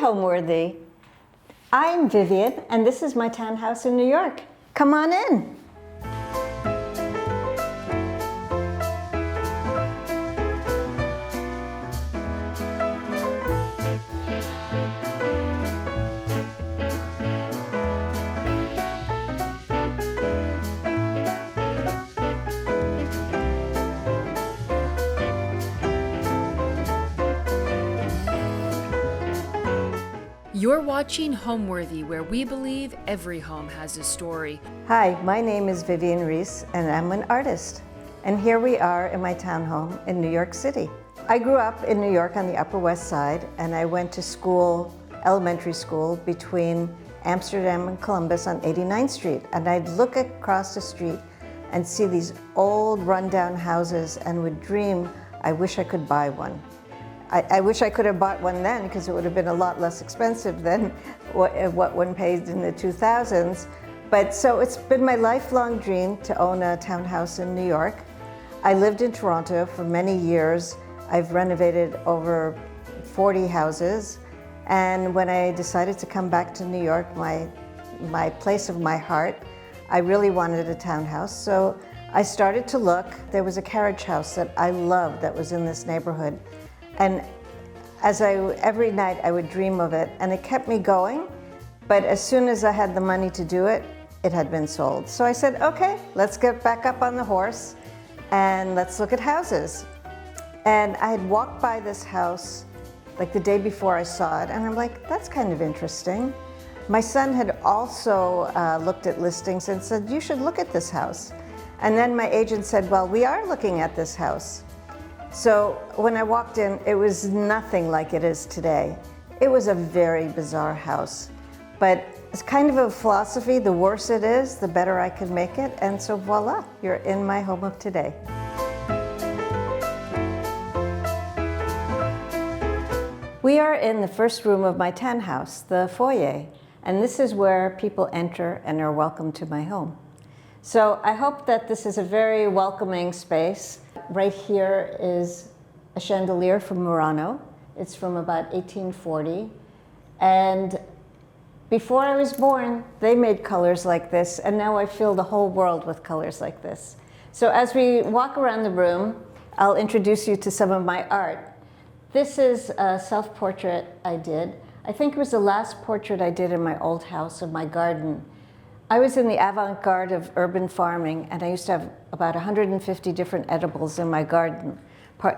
Homeworthy. I'm Vivian, and this is my townhouse in New York. Come on in. You're watching Homeworthy, where we believe every home has a story. Hi, my name is Vivian Reiss, and I'm an artist. And here we are in my townhome in New York City. I grew up in New York on the Upper West Side, and I went to school, elementary school, between Amsterdam and Columbus on 89th Street. And I'd look across the street and see these old rundown houses and would dream, I wish I could buy one. I wish I could have bought one then, because it would have been a lot less expensive than what one paid in the 2000s. But so it's been my lifelong dream to own a townhouse in New York. I lived in Toronto for many years. I've renovated over 40 houses. And when I decided to come back to New York, my place of my heart, I really wanted a townhouse. So I started to look. There was a carriage house that I loved that was in this neighborhood. And every night I would dream of it, and it kept me going. But as soon as I had the money to do it, it had been sold. So I said, okay, let's get back up on the horse and let's look at houses. And I had walked by this house like the day before I saw it, and I'm like, that's kind of interesting. My son had also looked at listings and said, you should look at this house. And then my agent said, well, we are looking at this house. So when I walked in, it was nothing like it is today. It was a very bizarre house, but it's kind of a philosophy, the worse it is, the better I can make it. And so voila, you're in my home of today. We are in the first room of my townhouse, the foyer, and this is where people enter and are welcome to my home. So I hope that this is a very welcoming space. Right here is a chandelier from Murano. It's from about 1840. And before I was born, they made colors like this, and now I fill the whole world with colors like this. So as we walk around the room, I'll introduce you to some of my art. This is a self-portrait I did. I think it was the last portrait I did in my old house of my garden. I was in the avant-garde of urban farming, and I used to have about 150 different edibles in my garden.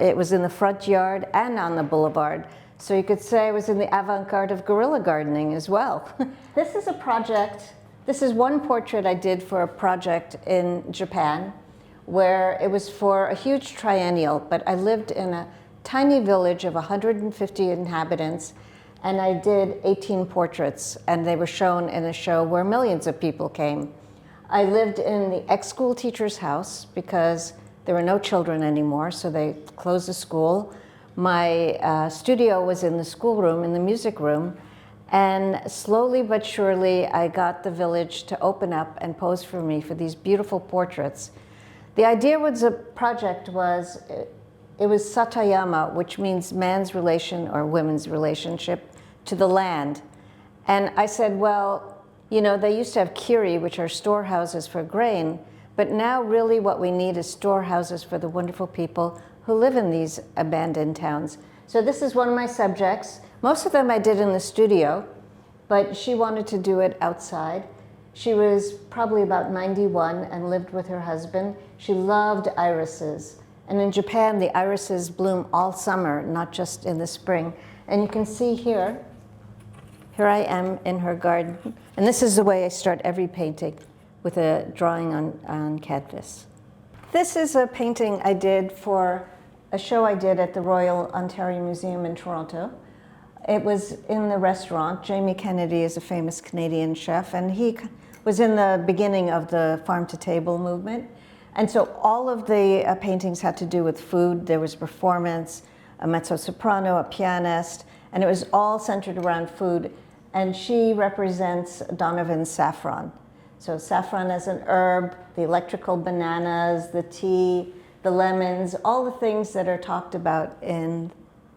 It was in the front yard and on the boulevard. So you could say I was in the avant-garde of guerrilla gardening as well. This is a project, this is one portrait I did for a project in Japan, where it was for a huge triennial, but I lived in a tiny village of 150 inhabitants, and I did 18 portraits, and they were shown in a show where millions of people came. I lived in the ex-school teacher's house because there were no children anymore, so they closed the school. My studio was in the schoolroom, in the music room, and slowly but surely I got the village to open up and pose for me for these beautiful portraits. The idea with the project was, it was Satayama, which means man's relation or women's relationship to the land. And I said, well, you know, they used to have kiri, which are storehouses for grain, but now really what we need is storehouses for the wonderful people who live in these abandoned towns. So this is one of my subjects. Most of them I did in the studio, but she wanted to do it outside. She was probably about 91 and lived with her husband. She loved irises. And in Japan, the irises bloom all summer, not just in the spring. And you can see here I am in her garden. And this is the way I start every painting, with a drawing on canvas. This is a painting I did for a show I did at the Royal Ontario Museum in Toronto. It was in the restaurant. Jamie Kennedy is a famous Canadian chef, and he was in the beginning of the farm-to-table movement. And so all of the paintings had to do with food. There was performance, a mezzo-soprano, a pianist, and it was all centered around food. And she represents Donovan's saffron. So saffron as an herb, the electrical bananas, the tea, the lemons, all the things that are talked about in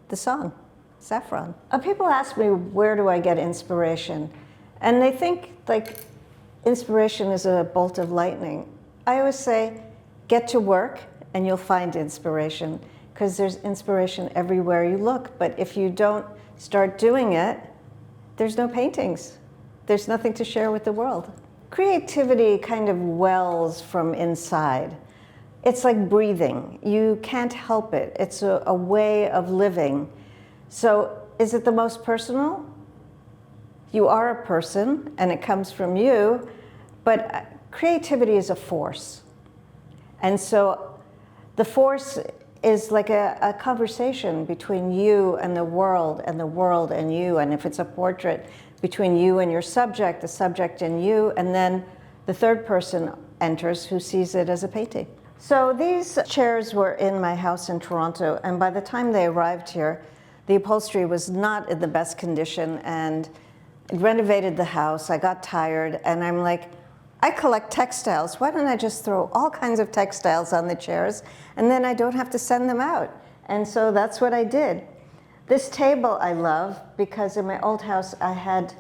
the song. saffron. People ask me, where do I get inspiration? And they think like inspiration is a bolt of lightning. I always say, get to work and you'll find inspiration, because there's inspiration everywhere you look. But if you don't start doing it, there's no paintings. There's nothing to share with the world. Creativity kind of wells from inside. It's like breathing. You can't help it. It's a way of living. So is it the most personal? You are a person and it comes from you, but creativity is a force. And so the force is like a conversation between you and the world and you. And if it's a portrait, between you and your subject, the subject and you, and then the third person enters who sees it as a painting. So these chairs were in my house in Toronto, and by the time they arrived here, the upholstery was not in the best condition, and I renovated the house. I got tired, and I'm like, I collect textiles. Why don't I just throw all kinds of textiles on the chairs, and then I don't have to send them out? And so that's what I did. This table I love because in my old house I had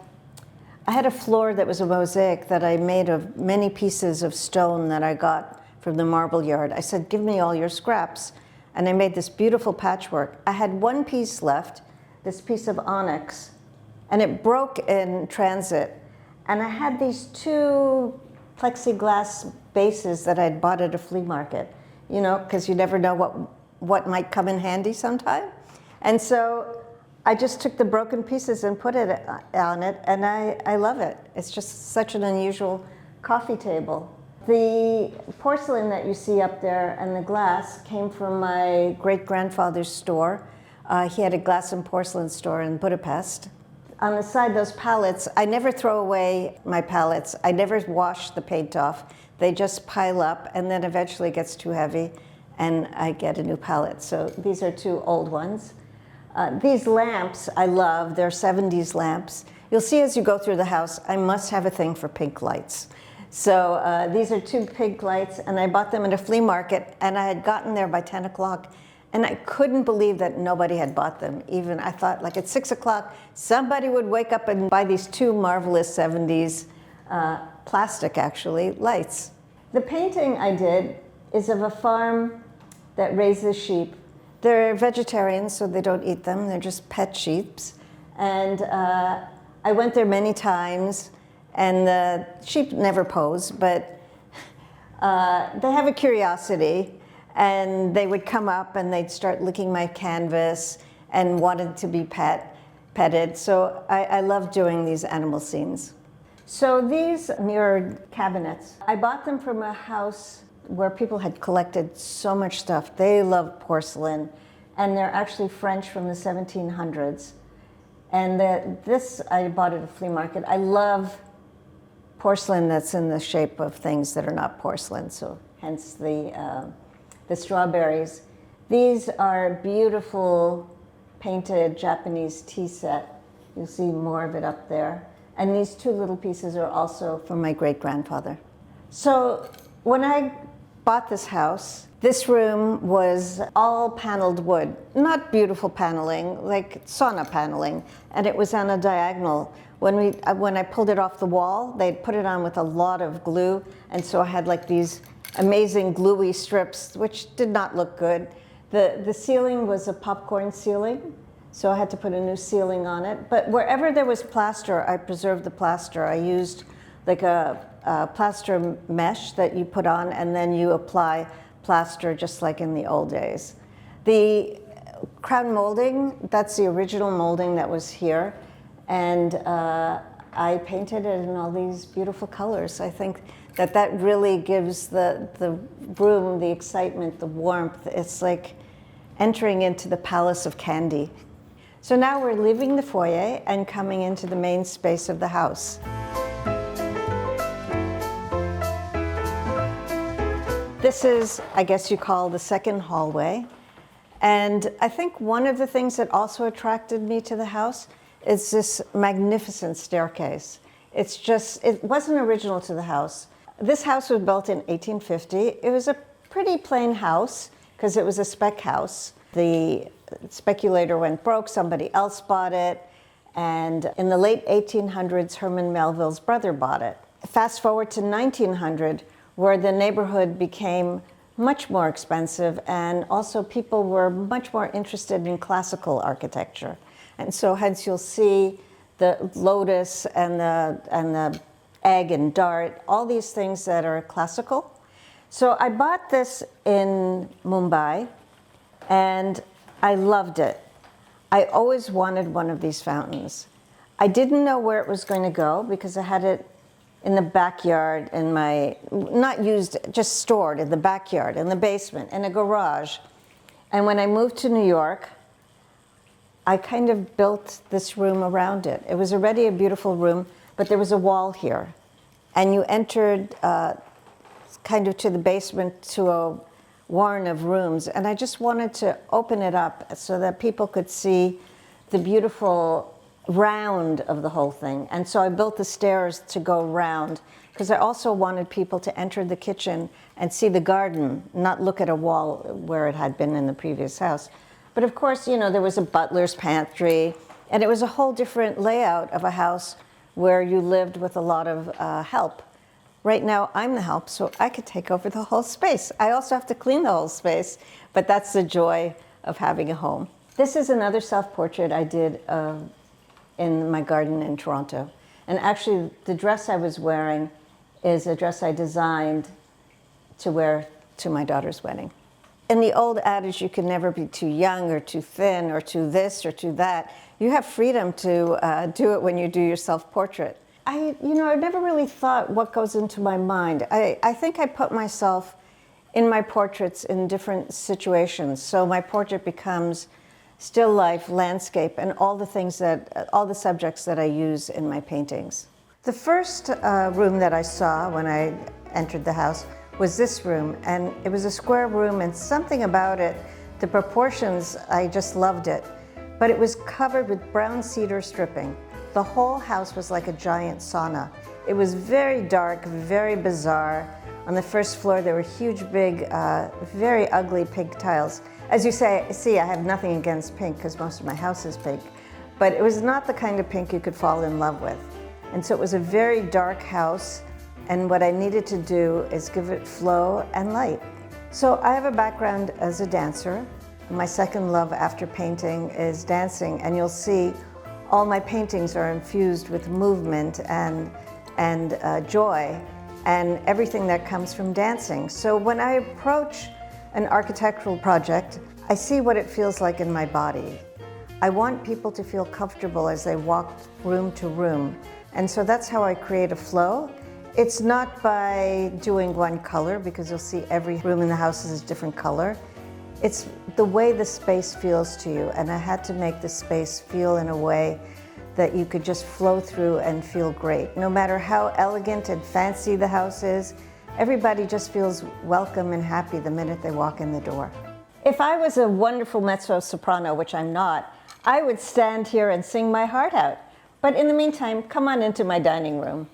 a floor that was a mosaic that I made of many pieces of stone that I got from the marble yard. I said, give me all your scraps. And I made this beautiful patchwork. I had one piece left, this piece of onyx, and it broke in transit. And I had these two plexiglass bases that I'd bought at a flea market, you know, because you never know what might come in handy sometime. And so I just took the broken pieces and put it on it, and I love it. It's just such an unusual coffee table. The porcelain that you see up there and the glass came from my great-grandfather's store. He had a glass and porcelain store in Budapest. On the side, those palettes, I never throw away my palettes. I never wash the paint off. They just pile up, and then eventually it gets too heavy, and I get a new palette. So these are two old ones. These lamps I love. They're 70s lamps. You'll see as you go through the house, I must have a thing for pink lights. So these are two pink lights, and I bought them at a flea market, and I had gotten there by 10 o'clock, and I couldn't believe that nobody had bought them. Even I thought, like at 6 o'clock, somebody would wake up and buy these two marvelous 70s plastic, actually, lights. The painting I did is of a farm that raises sheep. They're vegetarians, so they don't eat them. They're just pet sheep. And I went there many times, and the sheep never pose, but they have a curiosity, and they would come up and they'd start licking my canvas and wanted to be petted. So I love doing these animal scenes. So these mirrored cabinets, I bought them from a house where people had collected so much stuff. They love porcelain, and they're actually French from the 1700s. And this I bought at a flea market. I love porcelain that's in the shape of things that are not porcelain, so hence the strawberries. These are beautiful painted Japanese tea set. You'll see more of it up there. And these two little pieces are also from my great-grandfather. So when I bought this house, this room was all paneled wood, not beautiful paneling, like sauna paneling, and it was on a diagonal. When I pulled it off the wall, they'd put it on with a lot of glue, and so I had like these amazing gluey strips, which did not look good. The ceiling was a popcorn ceiling, so I had to put a new ceiling on it. But wherever there was plaster, I preserved the plaster. I used like a plaster mesh that you put on, and then you apply plaster just like in the old days. The crown molding, that's the original molding that was here, and I painted it in all these beautiful colors. I think that really gives the room the excitement, the warmth. It's like entering into the palace of candy. So now we're leaving the foyer and coming into the main space of the house. This is, I guess you call, the second hallway. And I think one of the things that also attracted me to the house is this magnificent staircase. It wasn't original to the house. This house was built in 1850. It was a pretty plain house because it was a spec house. The speculator went broke, somebody else bought it, and in the late 1800s, Herman Melville's brother bought it. Fast forward to 1900, where the neighborhood became much more expensive, and also people were much more interested in classical architecture. And so hence you'll see the lotus and the egg and dart, all these things that are classical. So I bought this in Mumbai, and I loved it. I always wanted one of these fountains. I didn't know where it was going to go because I had it in the backyard in my, not used, just stored in the backyard, in the basement, in a garage. And when I moved to New York, I kind of built this room around it. It was already a beautiful room, but there was a wall here. And you entered kind of to the basement to a warren of rooms. And I just wanted to open it up so that people could see the beautiful round of the whole thing. And so I built the stairs to go round because I also wanted people to enter the kitchen and see the garden, not look at a wall where it had been in the previous house. But of course, you know, there was a butler's pantry, and it was a whole different layout of a house where you lived with a lot of help. Right now, I'm the help, so I could take over the whole space. I also have to clean the whole space, but that's the joy of having a home. This is another self-portrait I did in my garden in Toronto. And actually, the dress I was wearing is a dress I designed to wear to my daughter's wedding. In the old adage, you can never be too young or too thin or too this or too that. You have freedom to do it when you do your self-portrait. I never really thought what goes into my mind. I think I put myself in my portraits in different situations. So my portrait becomes still life, landscape, and all the subjects that I use in my paintings. The first room that I saw when I entered the house was this room, and it was a square room, and something about it, the proportions, I just loved it. But it was covered with brown cedar stripping. The whole house was like a giant sauna. It was very dark, very bizarre. On the first floor, there were huge, big, very ugly pink tiles. As you see, I have nothing against pink because most of my house is pink, but it was not the kind of pink you could fall in love with. And so it was a very dark house, and what I needed to do is give it flow and light. So I have a background as a dancer. My second love after painting is dancing, and you'll see all my paintings are infused with movement and joy and everything that comes from dancing. So when I approach an architectural project, I see what it feels like in my body. I want people to feel comfortable as they walk room to room. And so that's how I create a flow. It's not by doing one color, because you'll see every room in the house is a different color. It's the way the space feels to you. And I had to make the space feel in a way that you could just flow through and feel great. No matter how elegant and fancy the house is, everybody just feels welcome and happy the minute they walk in the door. If I was a wonderful mezzo-soprano, which I'm not, I would stand here and sing my heart out. But in the meantime, come on into my dining room.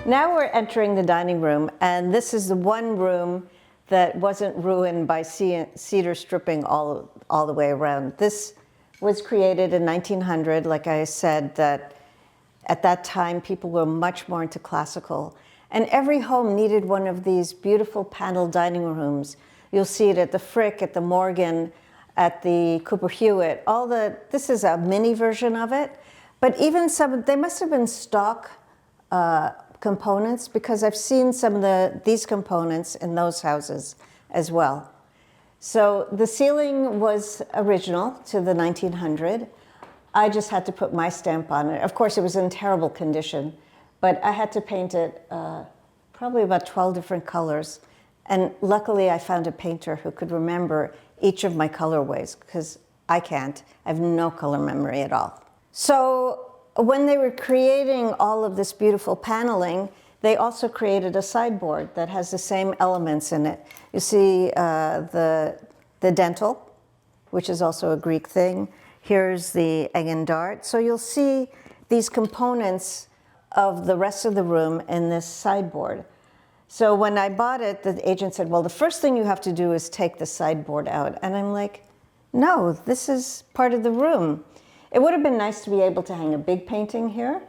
Now we're entering the dining room, and this is the one room that wasn't ruined by cedar stripping all the way around. This was created in 1900, like I said, that at that time, people were much more into classical. And every home needed one of these beautiful paneled dining rooms. You'll see it at the Frick, at the Morgan, at the Cooper Hewitt. This is a mini version of it. But even they must have been stock components, because I've seen some of these components in those houses as well. So the ceiling was original to the 1900. I just had to put my stamp on it. Of course, it was in terrible condition, but I had to paint it probably about 12 different colors. And luckily, I found a painter who could remember each of my colorways, because I can't. I have no color memory at all. So when they were creating all of this beautiful paneling, they also created a sideboard that has the same elements in it. You see the dental, which is also a Greek thing. Here's the egg and dart. So you'll see these components of the rest of the room in this sideboard. So when I bought it, the agent said, well, the first thing you have to do is take the sideboard out. And I'm like, no, this is part of the room. It would have been nice to be able to hang a big painting here,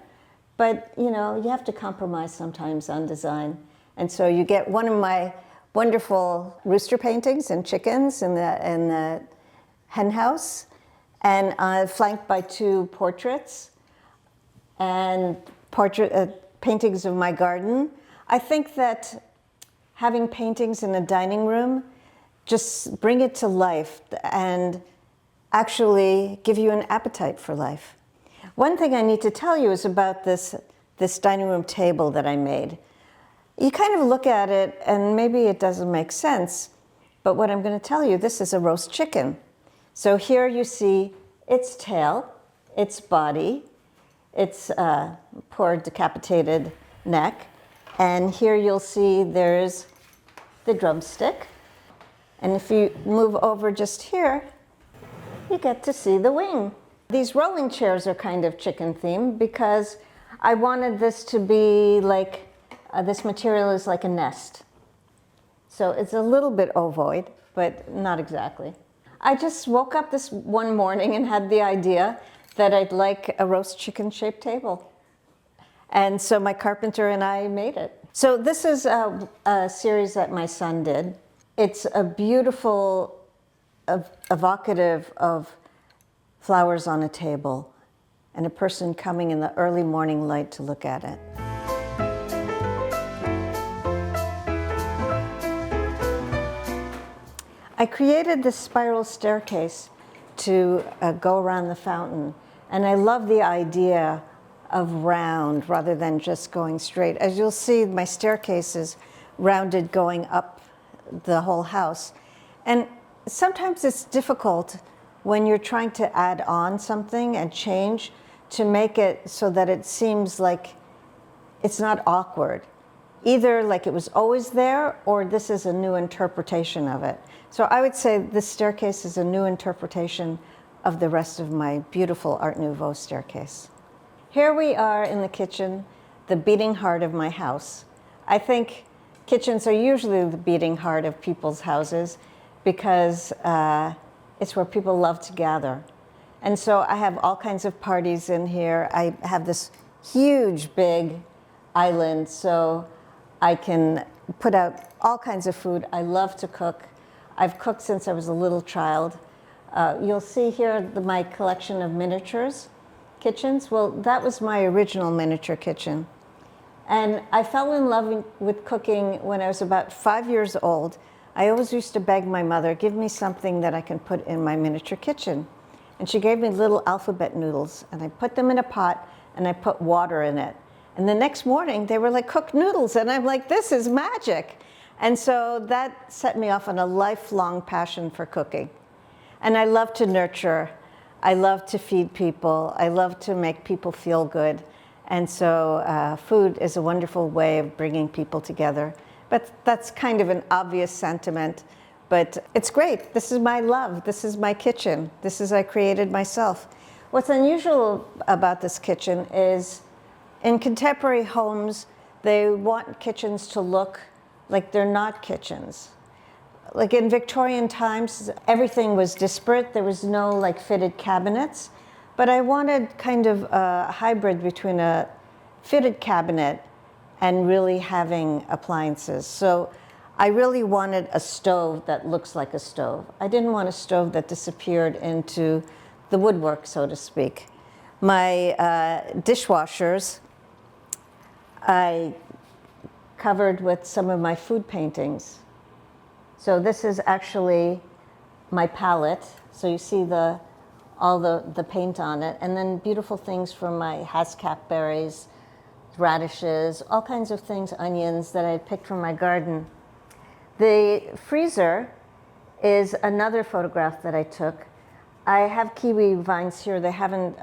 but you know, you have to compromise sometimes on design. And so you get one of my wonderful rooster paintings and chickens in the hen house, and flanked by two portraits and paintings of my garden. I think that having paintings in a dining room just bring it to life and actually give you an appetite for life. One thing I need to tell you is about this dining room table that I made. You kind of look at it and maybe it doesn't make sense, but what I'm going to tell you, this is a roast chicken. So here you see its tail, its body, its poor decapitated neck, and here you'll see there's the drumstick. And if you move over just here, you get to see the wing. These rolling chairs are kind of chicken themed because I wanted this to be like, this material is like a nest. So it's a little bit ovoid, but not exactly. I just woke up this one morning and had the idea that I'd like a roast chicken shaped table. And so my carpenter and I made it. So this is a series that my son did. It's a beautiful, evocative of flowers on a table and a person coming in the early morning light to look at it. I created this spiral staircase to go around the fountain, and I love the idea of round rather than just going straight. As you'll see, my staircase is rounded going up the whole house. And sometimes it's difficult when you're trying to add on something and change to make it so that it seems like it's not awkward. Either like it was always there or this is a new interpretation of it. So I would say this staircase is a new interpretation of the rest of my beautiful Art Nouveau staircase. Here we are in the kitchen, the beating heart of my house. I think kitchens are usually the beating heart of people's houses because it's where people love to gather. And so I have all kinds of parties in here. I have this huge, big island, so I can put out all kinds of food. I love to cook. I've cooked since I was a little child. You'll see here my collection of miniatures kitchens. Well, that was my original miniature kitchen. And I fell in love with cooking when I was about 5 years old. I always used to beg my mother, give me something that I can put in my miniature kitchen. And she gave me little alphabet noodles, and I put them in a pot, and I put water in it. And the next morning, they were like cooked noodles, and I'm like, this is magic. And so that set me off on a lifelong passion for cooking. And I love to nurture. I love to feed people. I love to make people feel good. And so food is a wonderful way of bringing people together. But that's kind of an obvious sentiment, but it's great. This is my love. This is my kitchen. This is I created myself. What's unusual about this kitchen is in contemporary homes, they want kitchens to look like they're not kitchens. Like in Victorian times, everything was disparate. There was no like fitted cabinets. But I wanted kind of a hybrid between a fitted cabinet and really having appliances. So I really wanted a stove that looks like a stove. I didn't want a stove that disappeared into the woodwork, so to speak. My dishwashers, I covered with some of my food paintings. So this is actually my palette. So you see all the paint on it, and then beautiful things from my haskap berries, radishes, all kinds of things, onions that I picked from my garden. The freezer is another photograph that I took. I have kiwi vines here. They haven't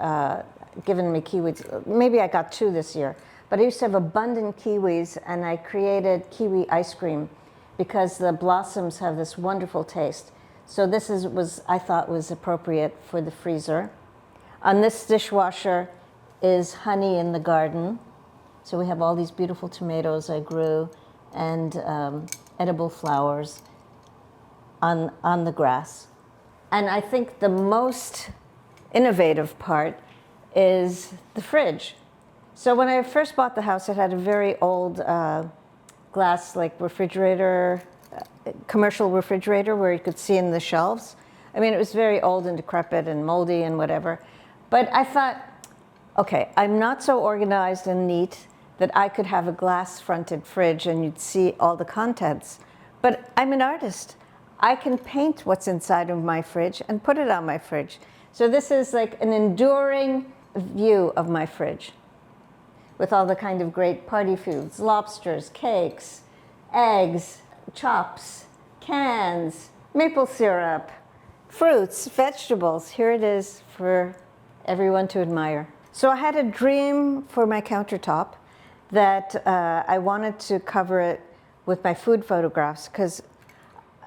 given me kiwis. Maybe I got 2 this year. But I used to have abundant kiwis, and I created kiwi ice cream because the blossoms have this wonderful taste. So this I thought was appropriate for the freezer. On this dishwasher is honey in the garden. So we have all these beautiful tomatoes I grew and edible flowers on the grass. And I think the most innovative part is the fridge. So when I first bought the house, it had a very old glass, like refrigerator, commercial refrigerator where you could see in the shelves. I mean, it was very old and decrepit and moldy and whatever. But I thought, okay, I'm not so organized and neat that I could have a glass-fronted fridge and you'd see all the contents. But I'm an artist. I can paint what's inside of my fridge and put it on my fridge. So this is like an enduring view of my fridge with all the kind of great party foods, lobsters, cakes, eggs, chops, cans, maple syrup, fruits, vegetables. Here it is for everyone to admire. So I had a dream for my countertop that I wanted to cover it with my food photographs, because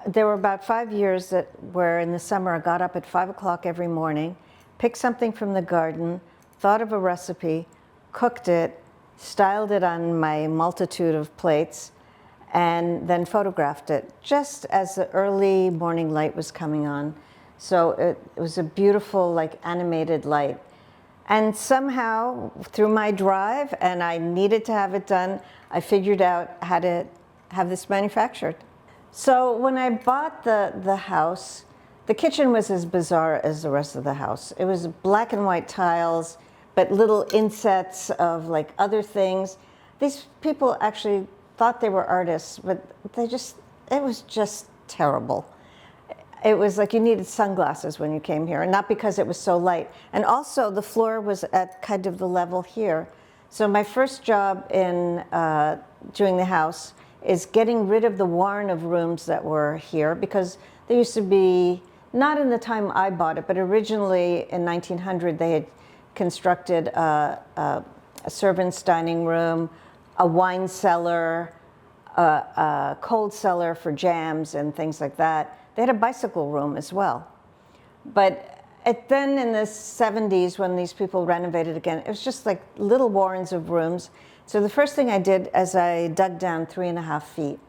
there were about 5 years where in the summer I got up at 5 o'clock every morning, picked something from the garden, thought of a recipe, cooked it, styled it on my multitude of plates, and then photographed it just as the early morning light was coming on. So it was a beautiful, like, animated light. And somehow, through my drive, and I needed to have it done, I figured out how to have this manufactured. So when I bought the house, the kitchen was as bizarre as the rest of the house. It was black and white tiles, but little insets of like other things. These people actually thought they were artists, but it was just terrible. It was like you needed sunglasses when you came here, and not because it was so light. And also the floor was at kind of the level here. So my first job in doing the house is getting rid of the warren of rooms that were here, because there used to be, not in the time I bought it, but originally in 1900 they had constructed a servant's dining room, a wine cellar, a cold cellar for jams and things like that. They had a bicycle room as well. But then in the 70s, when these people renovated again, it was just like little warrens of rooms. So the first thing I did is I dug down 3.5 feet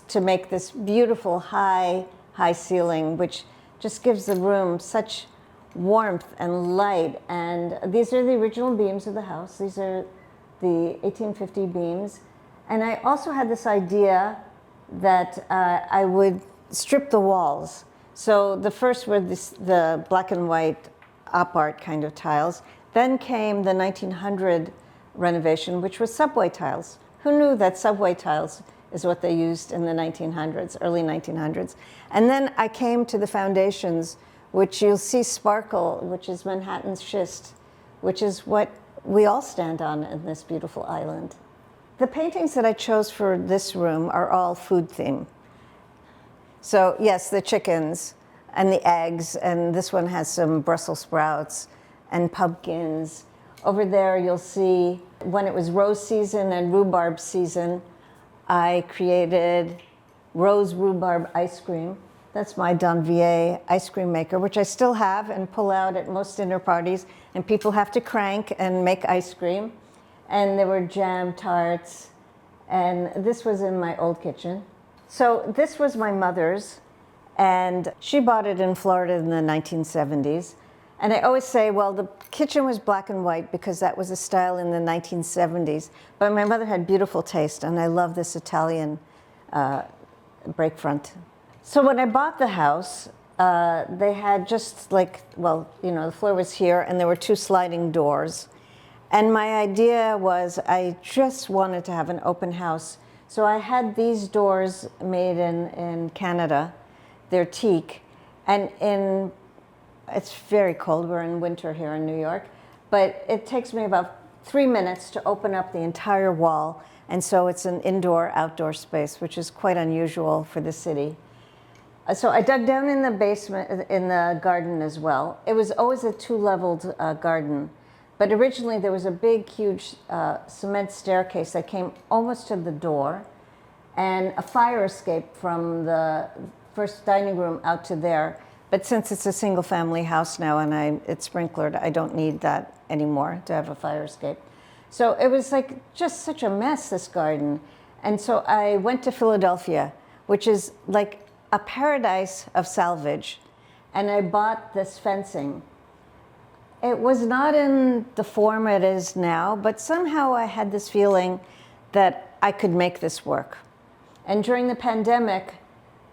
to make this beautiful high ceiling, which just gives the room such warmth and light. And these are the original beams of the house. These are the 1850 beams. And I also had this idea that I would strip the walls. So the first were the black and white op art kind of tiles. Then came the 1900 renovation, which was subway tiles. Who knew that subway tiles is what they used in the 1900s, early 1900s? And then I came to the foundations, which you'll see sparkle, which is Manhattan's schist, which is what we all stand on in this beautiful island. The paintings that I chose for this room are all food theme. So yes, the chickens and the eggs, and this one has some Brussels sprouts and pumpkins. Over there you'll see, when it was rose season and rhubarb season, I created rose rhubarb ice cream. That's my Danvier ice cream maker, which I still have and pull out at most dinner parties, and people have to crank and make ice cream. And there were jam tarts, and this was in my old kitchen. So this was my mother's, and she bought it in Florida in the 1970s. And I always say, well, the kitchen was black and white because that was a style in the 1970s. But my mother had beautiful taste, and I love this Italian break front. So when I bought the house, they had just like, well, you know, the floor was here, and there were 2 sliding doors. And my idea was I just wanted to have an open house. So I had these doors made in Canada. They're teak. And it's very cold. We're in winter here in New York. But it takes me about 3 minutes to open up the entire wall. And so it's an indoor-outdoor space, which is quite unusual for the city. So I dug down in the basement, in the garden as well. It was always a 2-leveled garden. But originally there was a big, huge cement staircase that came almost to the door, and a fire escape from the first dining room out to there. But since it's a single family house now and it's sprinklered, I don't need that anymore to have a fire escape. So it was like just such a mess, this garden. And so I went to Philadelphia, which is like a paradise of salvage, and I bought this fencing. It was not in the form it is now, but somehow I had this feeling that I could make this work. And during the pandemic,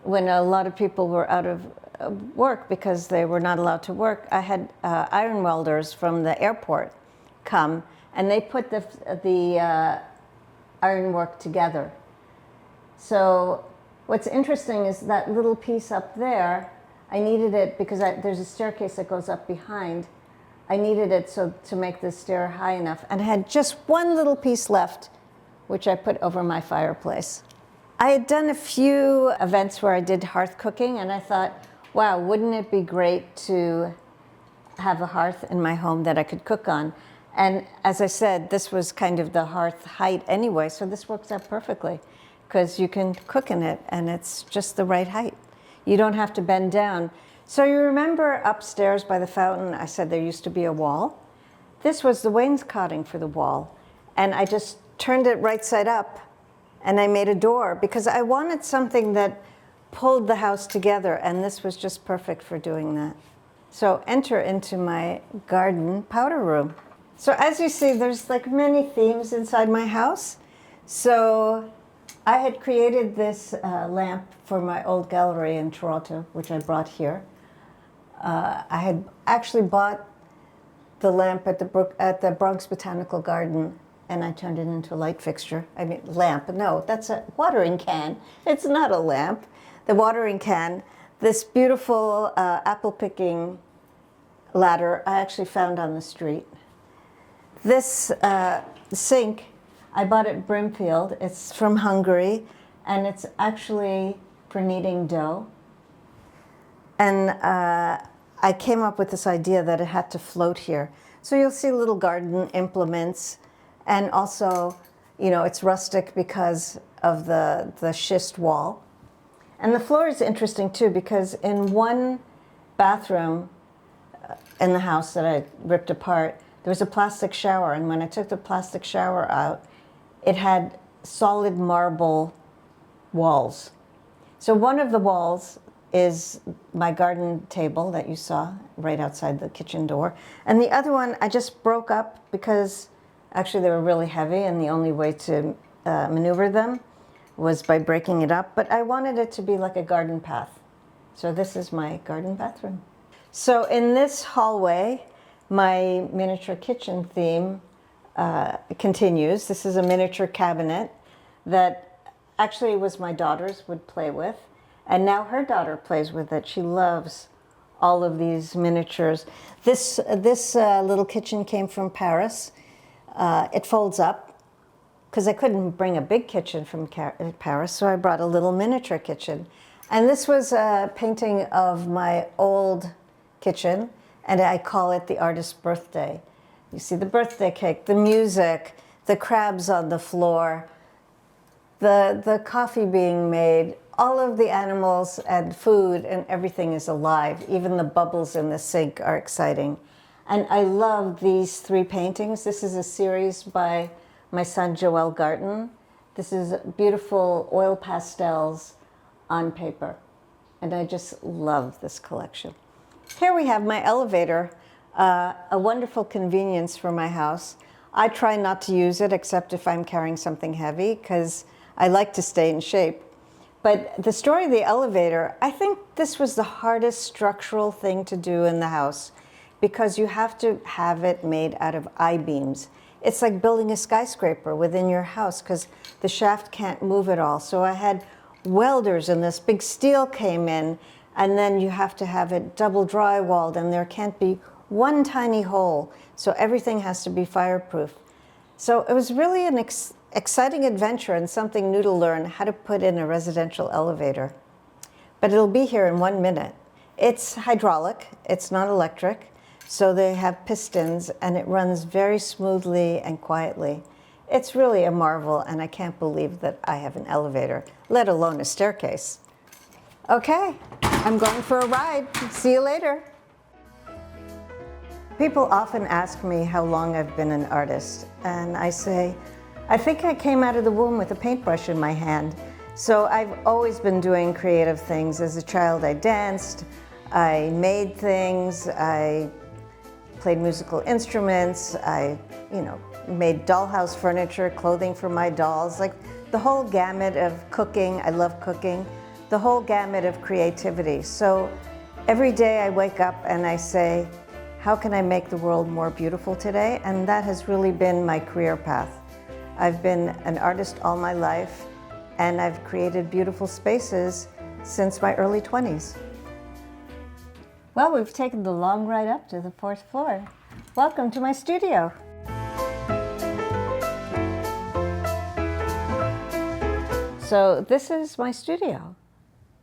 when a lot of people were out of work because they were not allowed to work, I had iron welders from the airport come, and they put the ironwork together. So what's interesting is that little piece up there, I needed it because there's a staircase that goes up behind. I needed it to make the stair high enough, and I had just one little piece left, which I put over my fireplace. I had done a few events where I did hearth cooking, and I thought, wow, wouldn't it be great to have a hearth in my home that I could cook on? And as I said, this was kind of the hearth height anyway, so this works out perfectly because you can cook in it and it's just the right height. You don't have to bend down. So you remember upstairs by the fountain, I said there used to be a wall? This was the wainscoting for the wall. And I just turned it right side up and I made a door because I wanted something that pulled the house together, and this was just perfect for doing that. So enter into my garden powder room. So as you see, there's like many themes inside my house. So I had created this lamp for my old gallery in Toronto, which I brought here. I had actually bought the lamp at the Bronx Botanical Garden, and I turned it into a light fixture. I mean, lamp, no, that's a watering can. It's not a lamp. The watering can, this beautiful apple picking ladder I actually found on the street. This sink, I bought at Brimfield. It's from Hungary, and it's actually for kneading dough. And I came up with this idea that it had to float here. So you'll see little garden implements, and also, you know, it's rustic because of the schist wall. And the floor is interesting too, because in one bathroom in the house that I ripped apart, there was a plastic shower, and when I took the plastic shower out, it had solid marble walls. So one of the walls is my garden table that you saw right outside the kitchen door. And the other one I just broke up because actually they were really heavy, and the only way to maneuver them was by breaking it up. But I wanted it to be like a garden path. So this is my garden bathroom. So in this hallway, my miniature kitchen theme continues. This is a miniature cabinet that actually was my daughter's, would play with. And now her daughter plays with it. She loves all of these miniatures. This little kitchen came from Paris. It folds up because I couldn't bring a big kitchen from Paris, so I brought a little miniature kitchen. And this was a painting of my old kitchen, and I call it the artist's birthday. You see the birthday cake, the music, the crabs on the floor, the coffee being made, all of the animals and food and everything is alive. Even the bubbles in the sink are exciting. And I love these three paintings. This is a series by my son Joel Garten. This is beautiful oil pastels on paper. And I just love this collection. Here we have my elevator, a wonderful convenience for my house. I try not to use it except if I'm carrying something heavy because I like to stay in shape. But the story of the elevator, I think this was the hardest structural thing to do in the house because you have to have it made out of I-beams. It's like building a skyscraper within your house because the shaft can't move at all. So I had welders and this big steel came in, and then you have to have it double drywalled, and there can't be one tiny hole. So everything has to be fireproof. So it was really an exciting adventure and something new to learn how to put in a residential elevator. But it'll be here in 1 minute. It's hydraulic, it's not electric, so they have pistons and it runs very smoothly and quietly. It's really a marvel, and I can't believe that I have an elevator, let alone a staircase. Okay, I'm going for a ride. See you later. People often ask me how long I've been an artist, and I say, I think I came out of the womb with a paintbrush in my hand. So I've always been doing creative things. As a child, I danced, I made things, I played musical instruments, I, made dollhouse furniture, clothing for my dolls, like the whole gamut of cooking. I love cooking, the whole gamut of creativity. So every day I wake up and I say, how can I make the world more beautiful today? And that has really been my career path. I've been an artist all my life, and I've created beautiful spaces since my early 20s. Well, we've taken the long ride up to the 4th floor. Welcome to my studio. So this is my studio.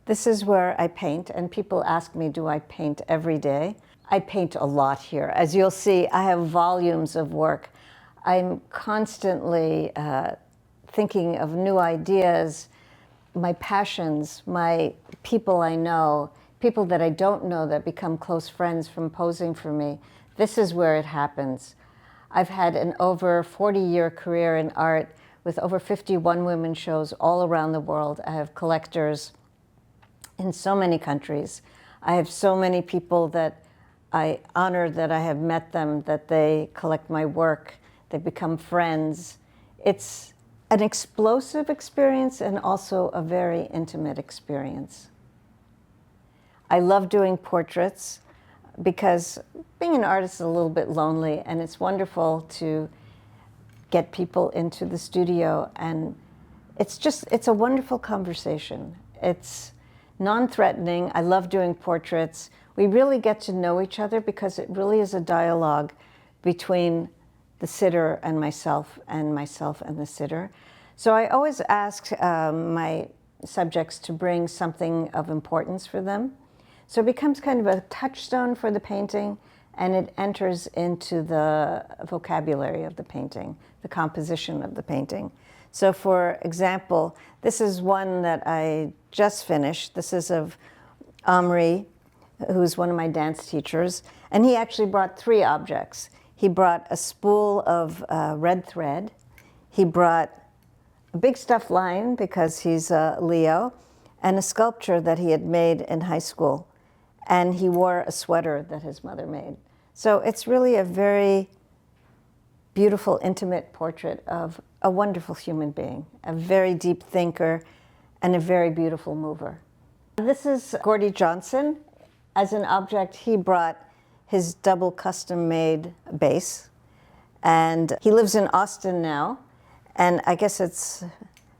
This is where I paint, and people ask me, do I paint every day? I paint a lot here. As you'll see, I have volumes of work. I'm constantly thinking of new ideas, my passions, my people I know, people that I don't know that become close friends from posing for me. This is where it happens. I've had an over 40-year career in art with over 50 one-woman shows all around the world. I have collectors in so many countries. I have so many people that I honor that I have met them, that they collect my work. They become friends. It's an explosive experience and also a very intimate experience. I love doing portraits because being an artist is a little bit lonely, and it's wonderful to get people into the studio, and it's a wonderful conversation. It's non-threatening. I love doing portraits. We really get to know each other because it really is a dialogue between the sitter and myself and the sitter. So I always ask my subjects to bring something of importance for them. So it becomes kind of a touchstone for the painting, and it enters into the vocabulary of the painting, the composition of the painting. So for example, this is one that I just finished. This is of Omri, who's one of my dance teachers, and he actually brought 3 objects. He brought a spool of red thread. He brought a big stuffed lion because he's a Leo, and a sculpture that he had made in high school. And he wore a sweater that his mother made. So it's really a very beautiful, intimate portrait of a wonderful human being, a very deep thinker, and a very beautiful mover. This is Gordie Johnson. As an object, he brought his double custom-made bass. And he lives in Austin now. And I guess it's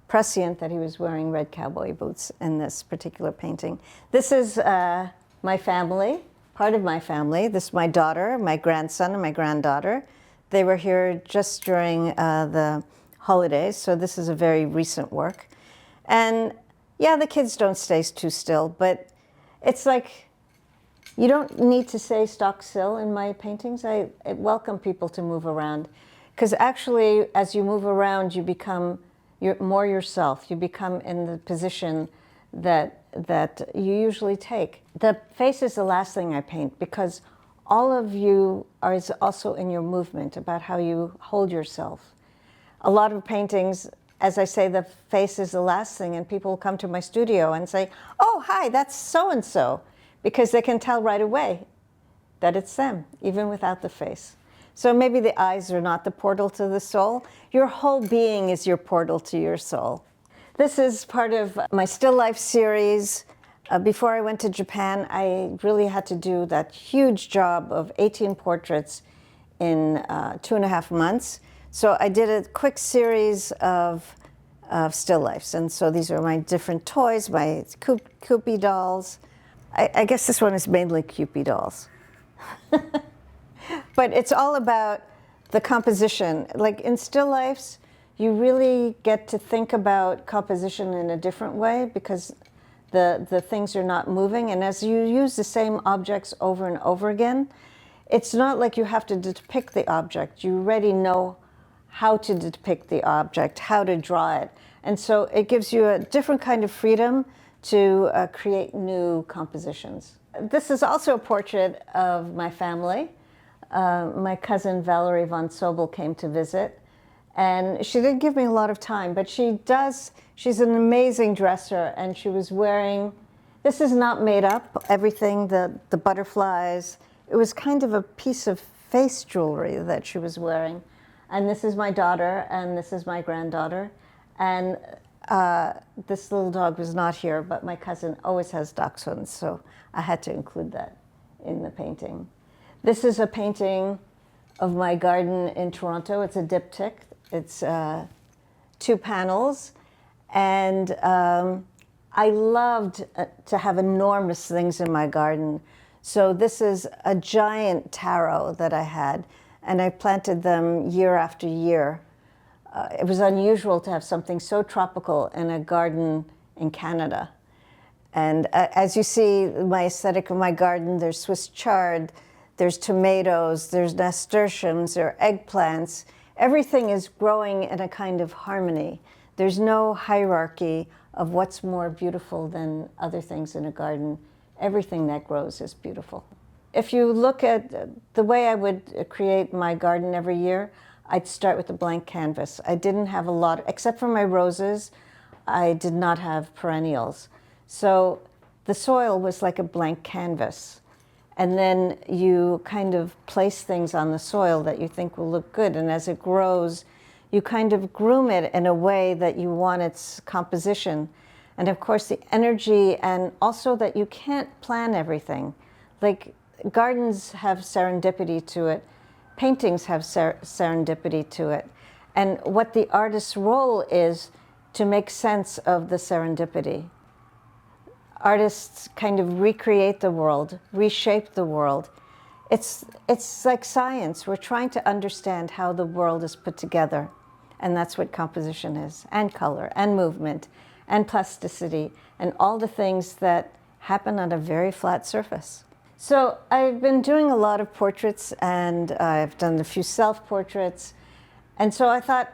prescient that he was wearing red cowboy boots in this particular painting. This is my family, part of my family. This is my daughter, my grandson, and my granddaughter. They were here just during the holidays, so this is a very recent work. And yeah, the kids don't stay too still, but it's like, you don't need to stay stock still in my paintings. I welcome people to move around, because actually, as you move around, you become more yourself. You become in the position that you usually take. The face is the last thing I paint, because all of you is also in your movement, about how you hold yourself. A lot of paintings, as I say, the face is the last thing, and people come to my studio and say, oh, hi, that's so-and-so, because they can tell right away that it's them, even without the face. So maybe the eyes are not the portal to the soul. Your whole being is your portal to your soul. This is part of my still life series. Before I went to Japan, I really had to do that huge job of 18 portraits in 2.5 months. So I did a quick series of still lifes. And so these are my different toys, my Kewpie dolls. I guess this one is mainly Kewpie dolls. But it's all about the composition. Like in still lifes, you really get to think about composition in a different way, because the things are not moving. And as you use the same objects over and over again, it's not like you have to depict the object. You already know how to depict the object, how to draw it. And so it gives you a different kind of freedom to create new compositions. This is also a portrait of my family. My cousin Valerie von Sobel came to visit, And she didn't give me a lot of time, but she's an amazing dresser, and she was wearing, this is not made up, everything, the butterflies, it was kind of a piece of face jewelry that she was wearing. And this is my daughter, and this is my granddaughter. And this little dog was not here, but my cousin always has dachshunds, so I had to include that in the painting. This is a painting of my garden in Toronto. It's a diptych. It's 2 panels. And I loved to have enormous things in my garden. So this is a giant taro that I had, and I planted them year after year. It was unusual to have something so tropical in a garden in Canada. And as you see, my aesthetic of my garden, there's Swiss chard, there's tomatoes, there's nasturtiums, there are eggplants. Everything is growing in a kind of harmony. There's no hierarchy of what's more beautiful than other things in a garden. Everything that grows is beautiful. If you look at the way I would create my garden every year, I'd start with a blank canvas. I didn't have a lot, except for my roses, I did not have perennials. So the soil was like a blank canvas. And then you kind of place things on the soil that you think will look good. And as it grows, you kind of groom it in a way that you want its composition. And of course, the energy, and also that you can't plan everything. Like gardens have serendipity to it. Paintings have serendipity to it. And what the artist's role is to make sense of the serendipity. Artists kind of recreate the world, reshape the world. It's like science. We're trying to understand how the world is put together. And that's what composition is, and color, and movement, and plasticity, and all the things that happen on a very flat surface. So I've been doing a lot of portraits, and I've done a few self-portraits. And so I thought,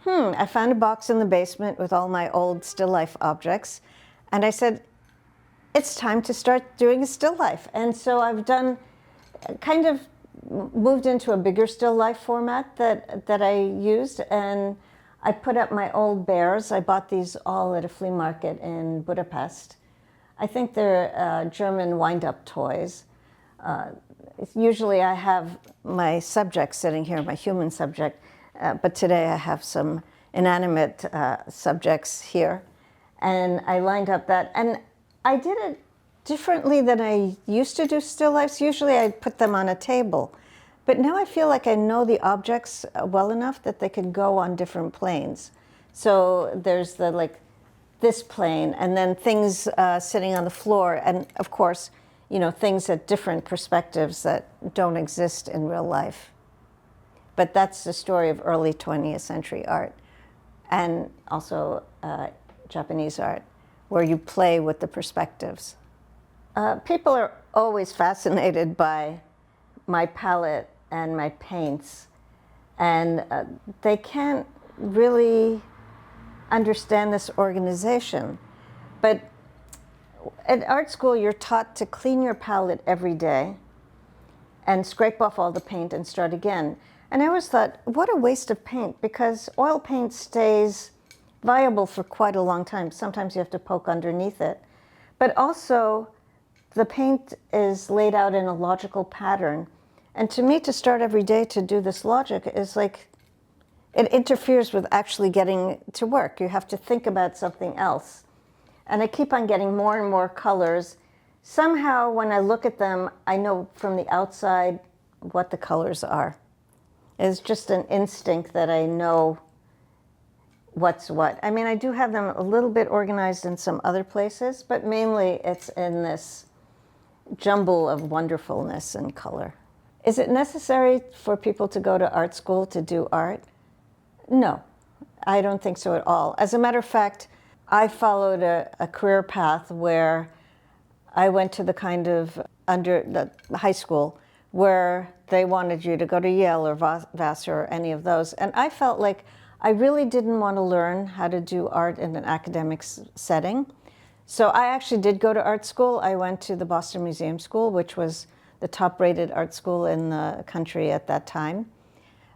I found a box in the basement with all my old still life objects. And I said, it's time to start doing a still life. And so I've done, kind of moved into a bigger still life format that I used. And I put up my old bears. I bought these all at a flea market in Budapest. I think they're German wind-up toys. Usually I have my subject sitting here, my human subject, but today I have some inanimate subjects here. And I lined up that, and I did it differently than I used to do still lifes. Usually I put them on a table, but now I feel like I know the objects well enough that they can go on different planes. So there's this plane, and then things sitting on the floor, and of course, things at different perspectives that don't exist in real life. But that's the story of early 20th century art, and also Japanese art, where you play with the perspectives. People are always fascinated by my palette and my paints, and they can't really understand this organization. But at art school, you're taught to clean your palette every day and scrape off all the paint and start again. And I always thought, what a waste of paint, because oil paint stays viable for quite a long time. Sometimes you have to poke underneath it. But also, the paint is laid out in a logical pattern. And to me, to start every day to do this logic is like, it interferes with actually getting to work. You have to think about something else. And I keep on getting more and more colors. Somehow, when I look at them, I know from the outside what the colors are. It's just an instinct that I know what's what. I mean, I do have them a little bit organized in some other places, but mainly it's in this jumble of wonderfulness and color. Is it necessary for people to go to art school to do art? No, I don't think so at all. As a matter of fact, I followed a career path where I went to the kind of the high school where they wanted you to go to Yale or Vassar or any of those. And I felt like I really didn't want to learn how to do art in an academic setting. So I actually did go to art school. I went to the Boston Museum School, which was the top-rated art school in the country at that time.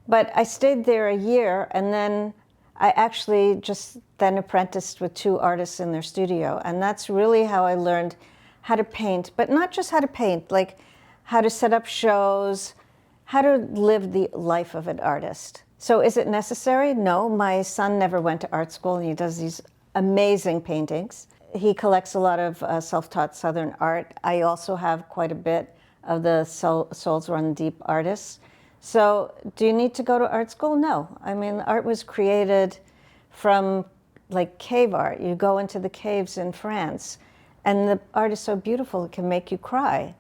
But I stayed there a year, and then I actually just then apprenticed with 2 artists in their studio. And that's really how I learned how to paint, but not just how to paint, like how to set up shows, how to live the life of an artist. So is it necessary? No, my son never went to art school, and he does these amazing paintings. He collects a lot of self-taught Southern art. I also have quite a bit of the Souls Run Deep artists. So do you need to go to art school? No. I mean, art was created from like cave art. You go into the caves in France, and the art is so beautiful it can make you cry.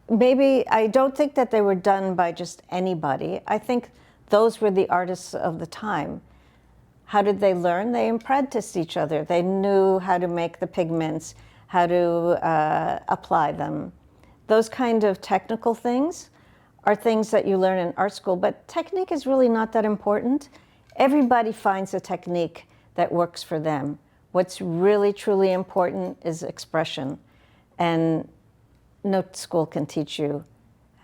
Maybe, I don't think that they were done by just anybody. I think those were the artists of the time. How did they learn? They apprenticed each other. They knew how to make the pigments, how to apply them. Those kind of technical things are things that you learn in art school, but technique is really not that important. Everybody finds a technique that works for them. What's really, truly important is expression. And no school can teach you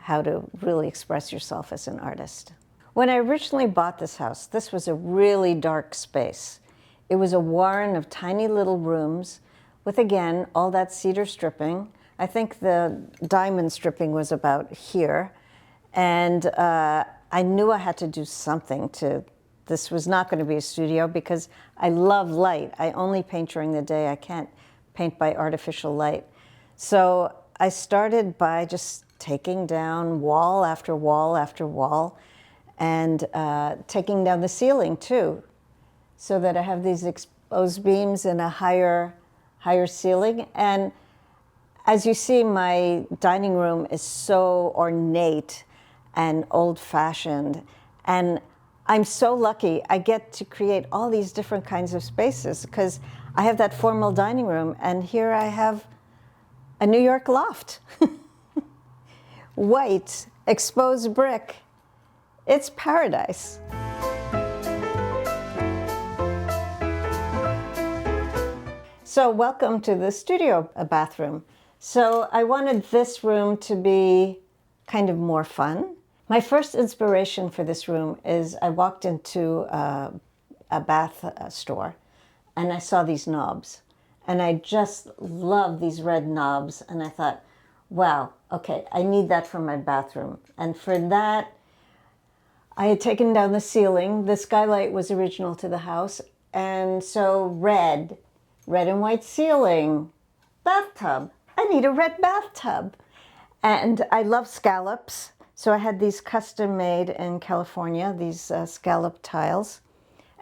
how to really express yourself as an artist. When I originally bought this house, this was a really dark space. It was a warren of tiny little rooms with, again, all that cedar stripping. I think the diamond stripping was about here. And I knew I had to do something to, this was not going to be a studio because I love light. I only paint during the day. I can't paint by artificial light. So I started by just taking down wall after wall after wall, and taking down the ceiling too, so that I have these exposed beams and a higher ceiling. And as you see, my dining room is so ornate and old-fashioned, and I'm so lucky I get to create all these different kinds of spaces because I have that formal dining room, and here I have a New York loft. White, exposed brick. It's paradise. So welcome to the studio bathroom. So I wanted this room to be kind of more fun. My first inspiration for this room is I walked into a bath store, and I saw these knobs. And I just love these red knobs. And I thought, wow, okay, I need that for my bathroom. And for that, I had taken down the ceiling. The skylight was original to the house. And so red and white ceiling, bathtub. I need a red bathtub. And I love scallops. So I had these custom made in California, these scallop tiles.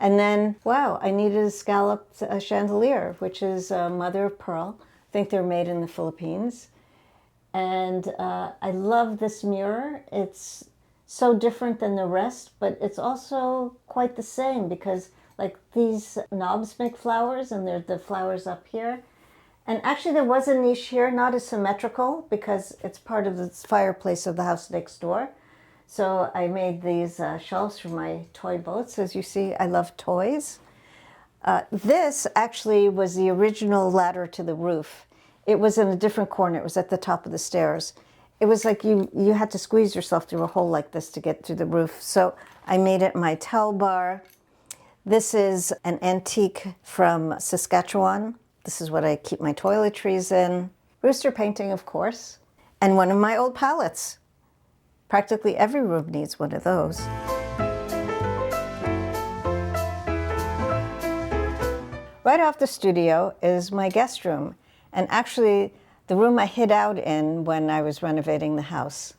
And then, wow, I needed a scalloped chandelier, which is mother of pearl. I think they're made in the Philippines. And I love this mirror. It's so different than the rest, but it's also quite the same because like these knobs make flowers, and they're the flowers up here. And actually there was a niche here, not as symmetrical because it's part of the fireplace of the house next door. So I made these shelves for my toy boats. As you see, I love toys. This actually was the original ladder to the roof. It was in a different corner. It was at the top of the stairs. It was like you had to squeeze yourself through a hole like this to get to the roof. So I made it my towel bar. This is an antique from Saskatchewan. This is what I keep my toiletries in. Rooster painting, of course. And one of my old palettes. Practically every room needs one of those. Right off the studio is my guest room, and actually the room I hid out in when I was renovating the house.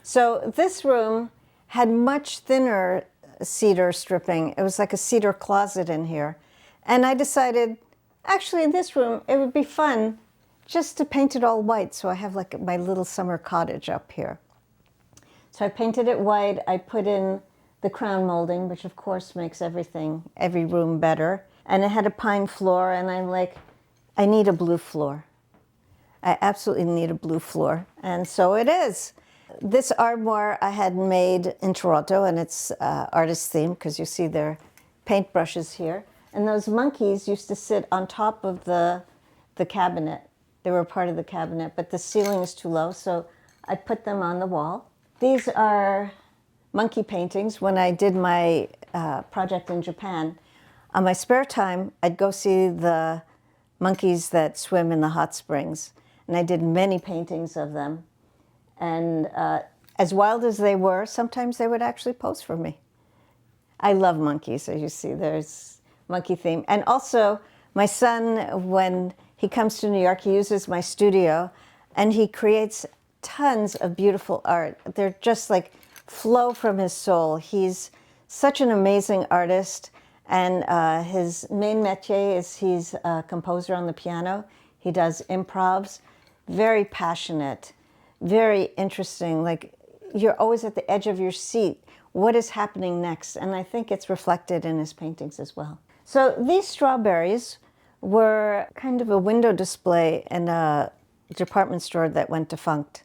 So this room had much thinner cedar stripping. It was like a cedar closet in here. And I decided, actually in this room, it would be fun just to paint it all white, so I have like my little summer cottage up here. So I painted it white. I put in the crown molding, which of course makes every room better. And it had a pine floor, and I'm like, I need a blue floor. I absolutely need a blue floor. And so it is. This armoire I had made in Toronto, and it's artist themed because you see their paintbrushes here. And those monkeys used to sit on top of the cabinet. They were part of the cabinet, but the ceiling is too low, so I put them on the wall. These are monkey paintings when I did my project in Japan. On my spare time, I'd go see the monkeys that swim in the hot springs. And I did many paintings of them. And as wild as they were, sometimes they would actually pose for me. I love monkeys, as you see, there's monkey theme. And also, my son, when he comes to New York, he uses my studio, and he creates tons of beautiful art. They're just like flow from his soul. He's such an amazing artist, and his main métier is he's a composer on the piano. He does improvs, very passionate, very interesting. Like, you're always at the edge of your seat. What is happening next? And I think it's reflected in his paintings as well. So these strawberries were kind of a window display in a department store that went defunct.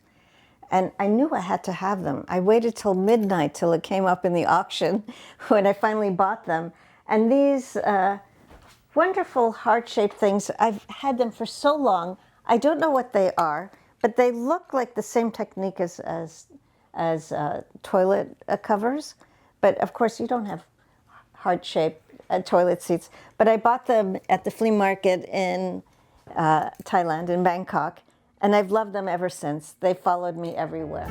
And I knew I had to have them. I waited till midnight till it came up in the auction when I finally bought them. And these wonderful heart-shaped things, I've had them for so long. I don't know what they are, but they look like the same technique as toilet covers. But of course, you don't have heart-shaped toilet seats. But I bought them at the flea market in Thailand, in Bangkok, and I've loved them ever since. They followed me everywhere.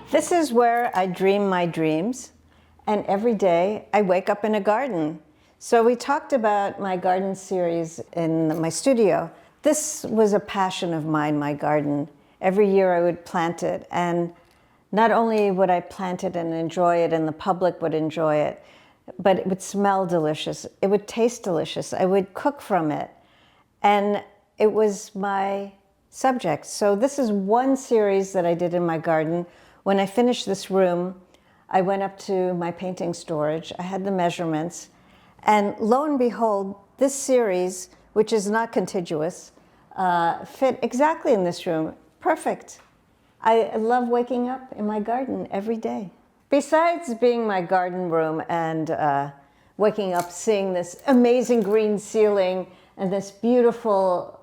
This is where I dream my dreams, and every day I wake up in a garden. So we talked about my garden series in my studio. This was a passion of mine, my garden. Every year I would plant it, and not only would I plant it and enjoy it, and the public would enjoy it, but it would smell delicious. It would taste delicious. I would cook from it. And it was my subject. So this is one series that I did in my garden. When I finished this room, I went up to my painting storage. I had the measurements. And lo and behold, this series, which is not contiguous, fit exactly in this room. Perfect. I love waking up in my garden every day. Besides being my garden room and waking up seeing this amazing green ceiling and this beautiful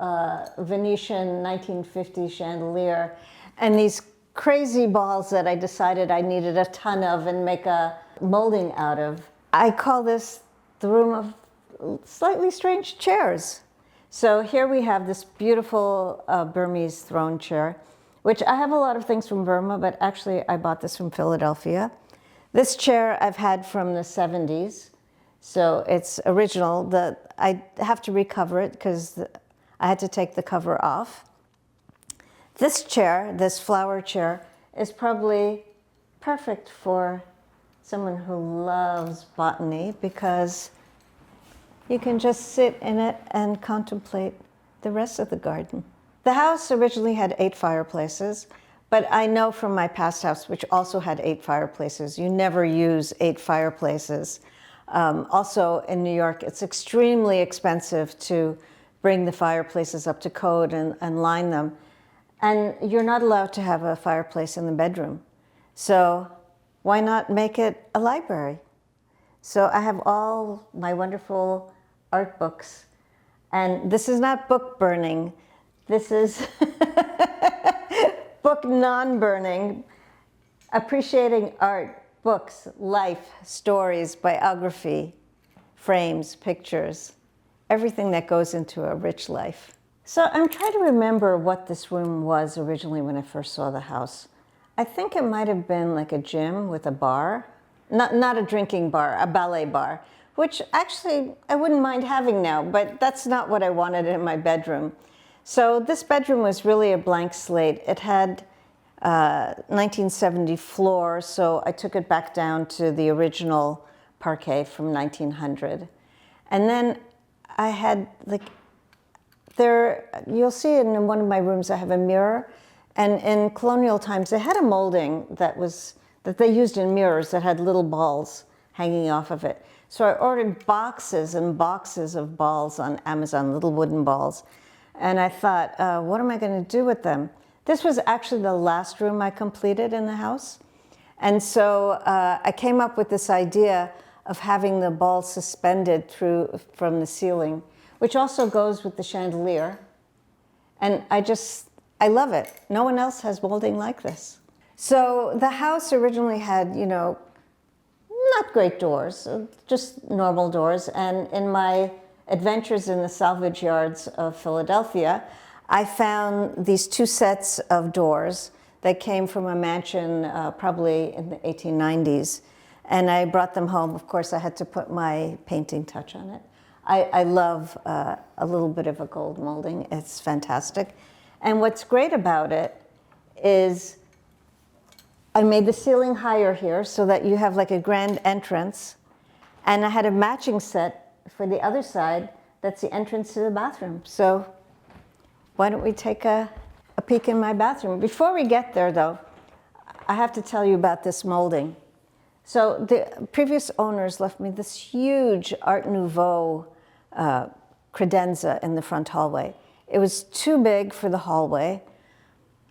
Venetian 1950 chandelier and these crazy balls that I decided I needed a ton of and make a molding out of, I call this the room of slightly strange chairs. So here we have this beautiful Burmese throne chair, which I have a lot of things from Burma, but actually I bought this from Philadelphia. This chair I've had from the 70s, so it's original. I have to recover it because I had to take the cover off. This chair, this flower chair, is probably perfect for someone who loves botany because you can just sit in it and contemplate the rest of the garden. The house originally had 8 fireplaces, but I know from my past house, which also had 8 fireplaces, you never use 8 fireplaces. Also in New York, it's extremely expensive to bring the fireplaces up to code and line them. And you're not allowed to have a fireplace in the bedroom. So why not make it a library? So I have all my wonderful art books. And this is not book burning. This is book non-burning, appreciating art, books, life, stories, biography, frames, pictures, everything that goes into a rich life. So I'm trying to remember what this room was originally when I first saw the house. I think it might have been like a gym with a bar, not a drinking bar, a ballet bar, which actually I wouldn't mind having now, but that's not what I wanted in my bedroom. So this bedroom was really a blank slate. It had 1970 floor, so I took it back down to the original parquet from 1900. And then I had you'll see in one of my rooms I have a mirror, and in colonial times they had a molding that they used in mirrors that had little balls hanging off of it. So I ordered boxes and boxes of balls on Amazon, little wooden balls. And I thought, what am I going to do with them? This was actually the last room I completed in the house. And so I came up with this idea of having the balls suspended from the ceiling, which also goes with the chandelier. And I just I love it. No one else has molding like this. So the house originally had, not great doors, just normal doors. And in my adventures in the salvage yards of Philadelphia, I found these 2 sets of doors that came from a mansion probably in the 1890s. And I brought them home. Of course, I had to put my painting touch on it. I love a little bit of a gold molding. It's fantastic. And what's great about it is I made the ceiling higher here so that you have like a grand entrance. And I had a matching set for the other side that's the entrance to the bathroom. So why don't we take a peek in my bathroom? Before we get there, though, I have to tell you about this molding. So the previous owners left me this huge Art Nouveau credenza in the front hallway. It was too big for the hallway.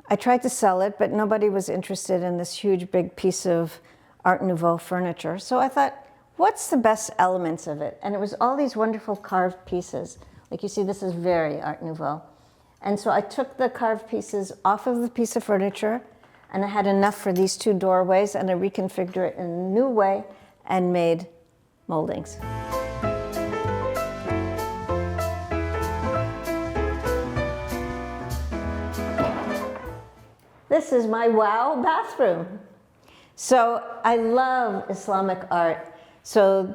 I tried to sell it, but nobody was interested in this huge, big piece of Art Nouveau furniture. So I thought, what's the best elements of it? And it was all these wonderful carved pieces. Like you see, this is very Art Nouveau. And so I took the carved pieces off of the piece of furniture, and I had enough for these 2 doorways, and I reconfigured it in a new way and made moldings. This is my wow bathroom. So I love Islamic art. So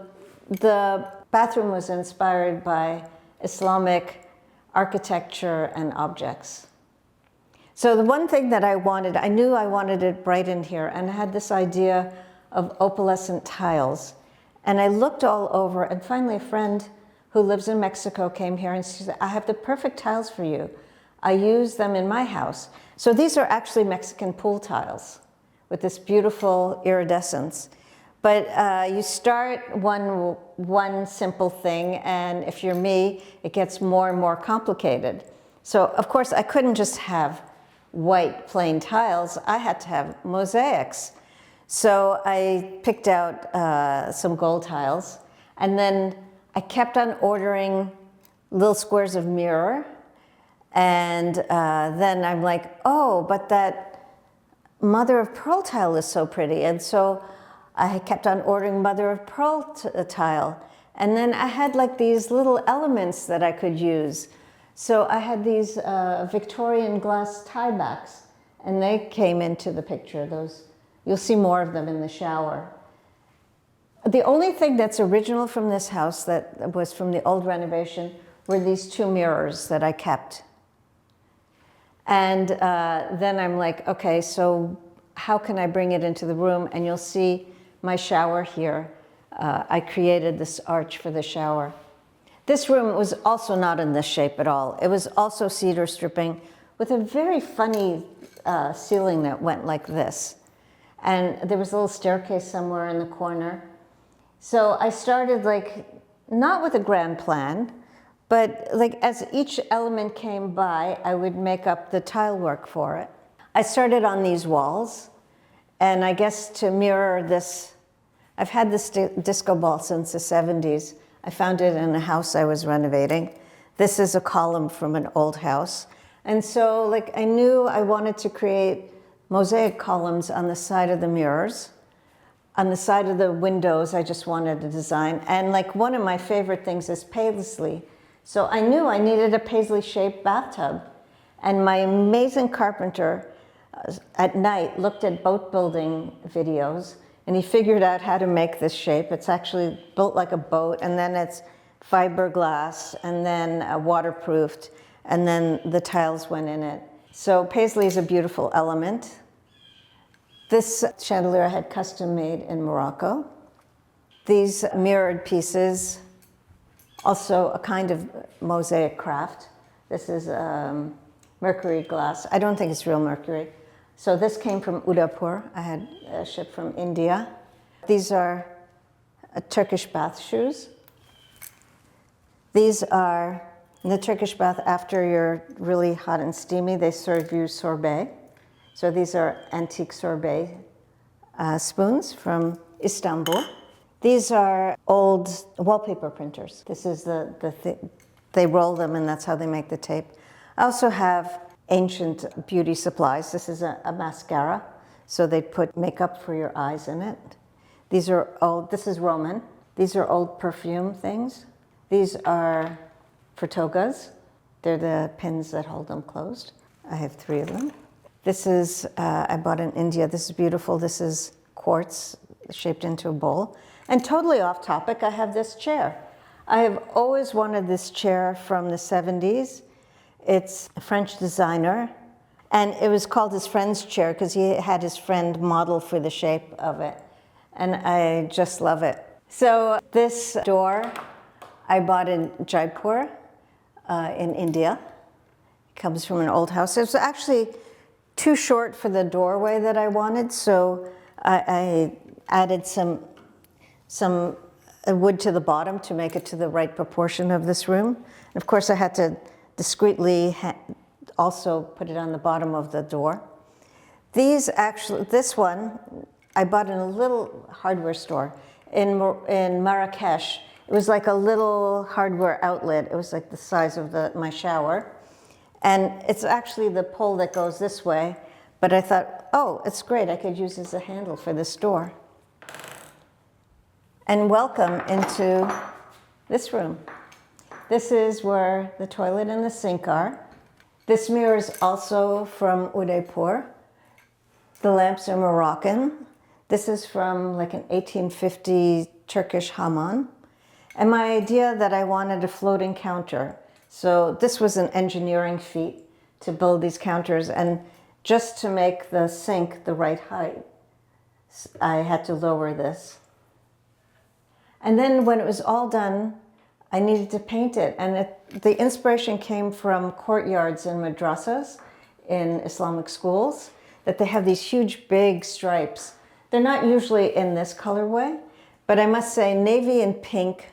the bathroom was inspired by Islamic architecture and objects. So the one thing that I knew I wanted it bright in here, and I had this idea of opalescent tiles. And I looked all over, and finally a friend who lives in Mexico came here and she said, I have the perfect tiles for you. I use them in my house. So these are actually Mexican pool tiles with this beautiful iridescence. But you start one simple thing, and if you're me, it gets more and more complicated. So of course I couldn't just have white plain tiles, I had to have mosaics. So I picked out some gold tiles, and then I kept on ordering little squares of mirror. And then I'm like, oh, but that mother of pearl tile is so pretty. And so I kept on ordering mother of pearl tile. And then I had like these little elements that I could use. So I had these Victorian glass tiebacks, and they came into the picture. Those, you'll see more of them in the shower. The only thing that's original from this house that was from the old renovation were these 2 mirrors that I kept. And then I'm like, okay, so how can I bring it into the room? And you'll see my shower here. I created this arch for the shower. This room was also not in this shape at all. It was also cedar stripping with a very funny ceiling that went like this. And there was a little staircase somewhere in the corner. So I started like, not with a grand plan, but like as each element came by, I would make up the tile work for it. I started on these walls, and I guess to mirror this, I've had this disco ball since the 70s. I found it in a house I was renovating. This is a column from an old house. And so like I knew I wanted to create mosaic columns on the side of the mirrors. On the side of the windows, I just wanted to design. And like one of my favorite things is paisley. So I knew I needed a paisley-shaped bathtub. And my amazing carpenter at night looked at boat building videos, and he figured out how to make this shape. It's actually built like a boat, and then it's fiberglass, and then waterproofed, and then the tiles went in it. So paisley is a beautiful element. This chandelier I had custom made in Morocco. These mirrored pieces, also a kind of mosaic craft. This is mercury glass. I don't think it's real mercury. So this came from Udaipur. I had shipped from India. These are Turkish bath shoes. These are in the Turkish bath after you're really hot and steamy, they serve you sorbet. So these are antique sorbet spoons from Istanbul. These are old wallpaper printers. This is they roll them, and that's how they make the tape. I also have ancient beauty supplies. This is a mascara, so they'd put makeup for your eyes in it. These are old, this is Roman. These are old perfume things. These are for togas. They're the pins that hold them closed. I have 3 of them. This is, I bought in India. This is beautiful. This is quartz shaped into a bowl. And totally off topic, I have this chair. I have always wanted this chair from the 70s. It's a French designer, and it was called his friend's chair because he had his friend model for the shape of it. And I just love it. So this door I bought in Jaipur in India. It comes from an old house. It was actually too short for the doorway that I wanted, so I added some wood to the bottom to make it to the right proportion of this room. And of course, I had to discreetly also put it on the bottom of the door. These actually, this one, I bought in a little hardware store in Marrakesh. It was like a little hardware outlet. It was like the size of my shower. And it's actually the pole that goes this way. But I thought, oh, it's great. I could use it as a handle for this door. And welcome into this room. This is where the toilet and the sink are. This mirror is also from Udaipur. The lamps are Moroccan. This is from like an 1850 Turkish hamam. And my idea that I wanted a floating counter. So this was an engineering feat to build these counters. And just to make the sink the right height, I had to lower this. And then when it was all done, I needed to paint it. And the inspiration came from courtyards in madrasas, in Islamic schools, that they have these huge, big stripes. They're not usually in this colorway, but I must say navy and pink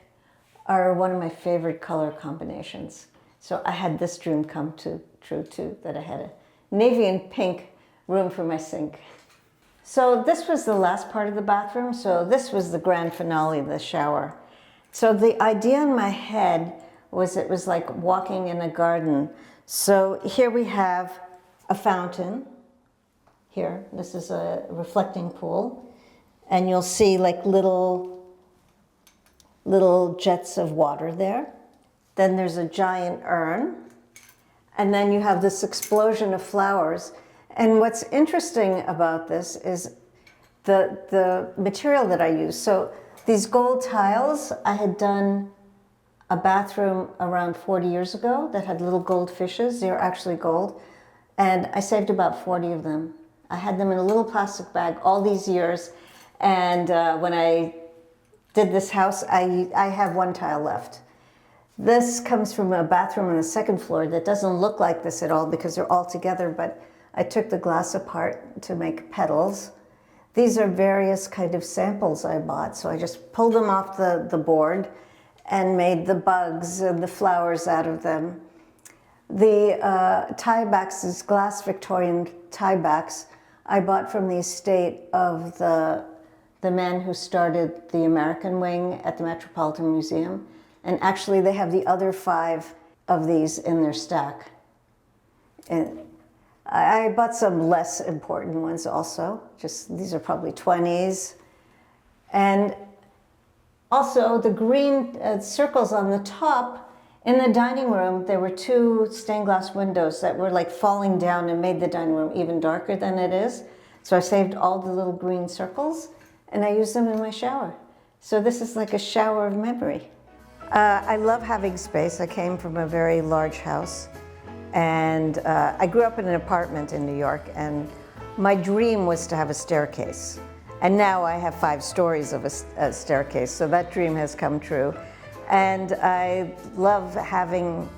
are one of my favorite color combinations. So I had this dream come true too, that I had a navy and pink room for my sink. So this was the last part of the bathroom. So this was the grand finale, the shower. So the idea in my head was it was like walking in a garden. So here we have a fountain. Here, this is a reflecting pool. And you'll see like little jets of water there. Then there's a giant urn. And then you have this explosion of flowers. And what's interesting about this is the material that I use. So these gold tiles, I had done a bathroom around 40 years ago that had little gold fishes. They're actually gold. And I saved about 40 of them. I had them in a little plastic bag all these years. And when I did this house, I have 1 tile left. This comes from a bathroom on the 2nd floor that doesn't look like this at all because they're all together, but I took the glass apart to make petals. These are various kind of samples I bought, so I just pulled them off the board and made the bugs and the flowers out of them. The tiebacks, these glass Victorian tiebacks, I bought from the estate of the man who started the American wing at the Metropolitan Museum. And actually they have the other 5 of these in their stack. And I bought some less important ones also. Just these are probably 20s. And also the green circles on the top, in the dining room, there were 2 stained glass windows that were like falling down and made the dining room even darker than it is. So I saved all the little green circles and I used them in my shower. So this is like a shower of memory. I love having space. I came from a very large house. And I grew up in an apartment in New York, and my dream was to have a staircase. And now I have 5 stories of a staircase, so that dream has come true. And I love having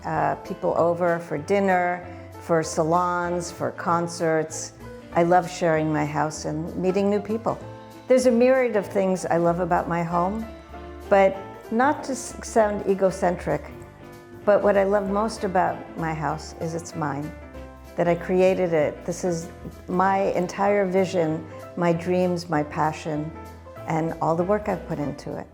people over for dinner, for salons, for concerts. I love sharing my house and meeting new people. There's a myriad of things I love about my home, but not to sound egocentric, but what I love most about my house is it's mine, that I created it. This is my entire vision, my dreams, my passion, and all the work I've put into it.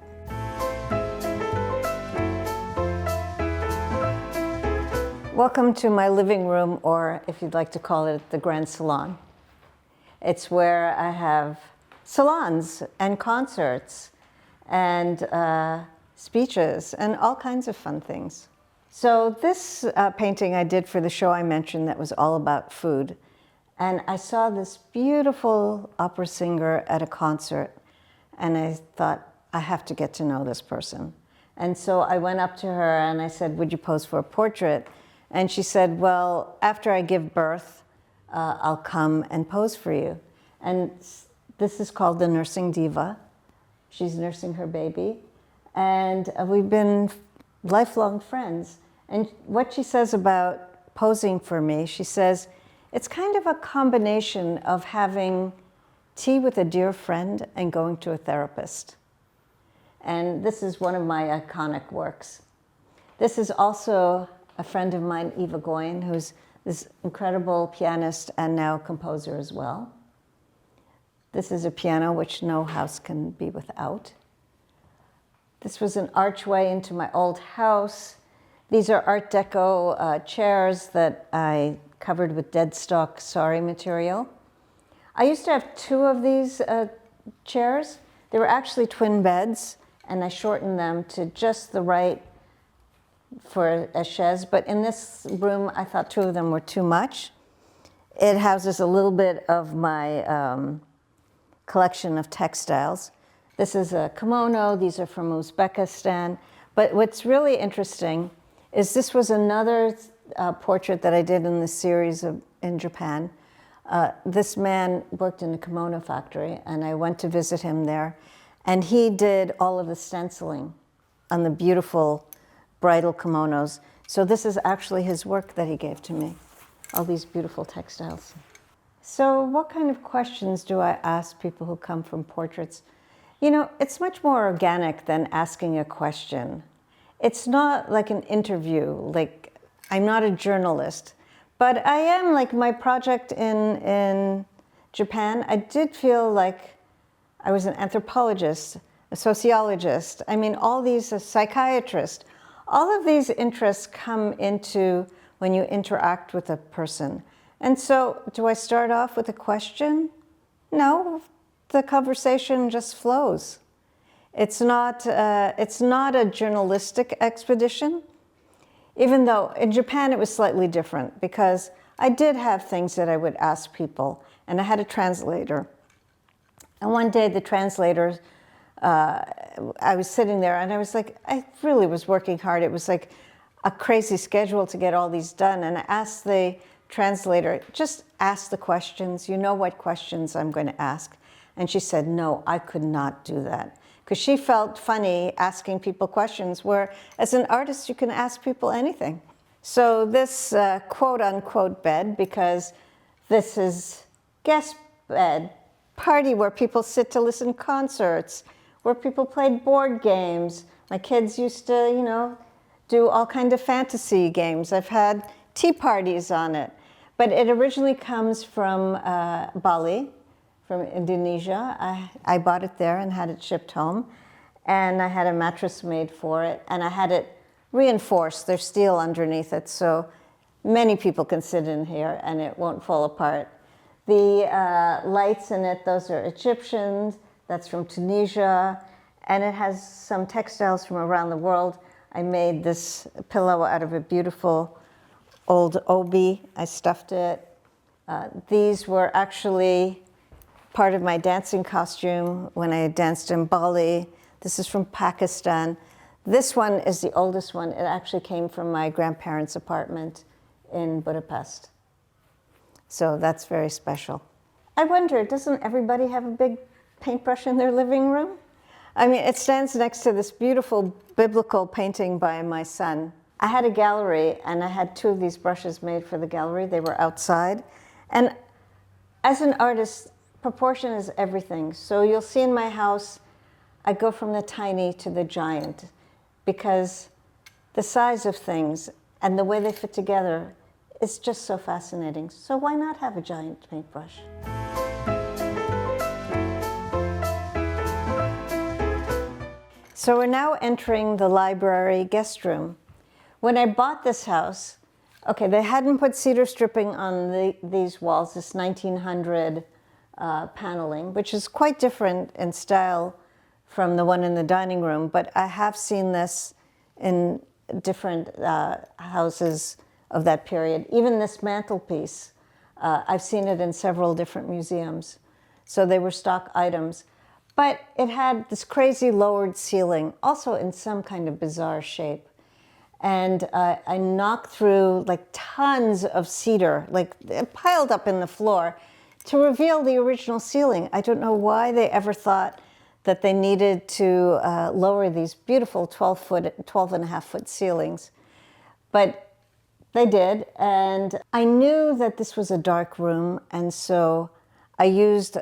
Welcome to my living room, or if you'd like to call it, the grand salon. It's where I have salons and concerts and speeches and all kinds of fun things. So this painting I did for the show I mentioned that was all about food. And I saw this beautiful opera singer at a concert, and I thought, I have to get to know this person. And so I went up to her and I said, would you pose for a portrait? And she said, well, after I give birth, I'll come and pose for you. And this is called the Nursing Diva. She's nursing her baby. And we've been lifelong friends. And what she says about posing for me, she says, it's kind of a combination of having tea with a dear friend and going to a therapist. And this is one of my iconic works. This is also a friend of mine, Eva Goyen, who's this incredible pianist and now composer as well. This is a piano which no house can be without. This was an archway into my old house. These are Art Deco chairs that I covered with dead stock sari material. I used to have two of these chairs. They were actually twin beds, and I shortened them to just the right for a chaise, but in this room, I thought two of them were too much. It houses a little bit of my collection of textiles. This is a kimono. These are from Uzbekistan. But what's really interesting is this was another portrait that I did in the series in Japan. This man worked in a kimono factory, and I went to visit him there. And he did all of the stenciling on the beautiful bridal kimonos. So this is actually his work that he gave to me, all these beautiful textiles. So what kind of questions do I ask people who come from portraits? You know, it's much more organic than asking a question. It's not like an interview, like I'm not a journalist, but I am, like my project in Japan, I did feel like I was an anthropologist, a sociologist, I mean, all these, a psychiatrist. All of these interests come into when you interact with a person. And so, do I start off with a question? No, the conversation just flows. It's not a journalistic expedition, even though in Japan it was slightly different, because I did have things that I would ask people, and I had a translator. And one day the translator, I was sitting there and I was like, I really was working hard. It was like a crazy schedule to get all these done. And I asked the translator, just ask the questions. You know what questions I'm going to ask. And she said, no, I could not do that. Because she felt funny asking people questions, where as an artist, you can ask people anything. So this quote unquote bed, because this is guest bed, party where people sit to listen to concerts, where people played board games. My kids used to, you know, do all kinds of fantasy games. I've had tea parties on it. But it originally comes from Bali, from Indonesia. I bought it there and had it shipped home. And I had a mattress made for it. And I had it reinforced. There's steel underneath it, so many people can sit in here and it won't fall apart. The lights in it, those are Egyptians. That's from Tunisia, and it has some textiles from around the world. I made this pillow out of a beautiful old obi. I stuffed it. These were actually part of my dancing costume when I danced in Bali. This is from Pakistan. This one is the oldest one. It actually came from my grandparents' apartment in Budapest. So that's very special. I wonder, doesn't everybody have a big paintbrush in their living room? I mean, it stands next to this beautiful biblical painting by my son. I had a gallery, and I had two of these brushes made for the gallery. They were outside. And as an artist, proportion is everything. So you'll see in my house, I go from the tiny to the giant, because the size of things and the way they fit together is just so fascinating. So why not have a giant paintbrush? So we're now entering the library guest room. When I bought this house, Okay, they hadn't put cedar stripping on these walls, this 1900 paneling, which is quite different in style from the one in the dining room, but I have seen this in different houses of that period. Even this mantelpiece, I've seen it in several different museums. So they were stock items. But it had this crazy lowered ceiling, also in some kind of bizarre shape. And I knocked through like tons of cedar, like piled up in the floor, to reveal the original ceiling. I don't know why they ever thought that they needed to lower these beautiful 12 and a half foot ceilings. But they did, and I knew that this was a dark room, and so I used,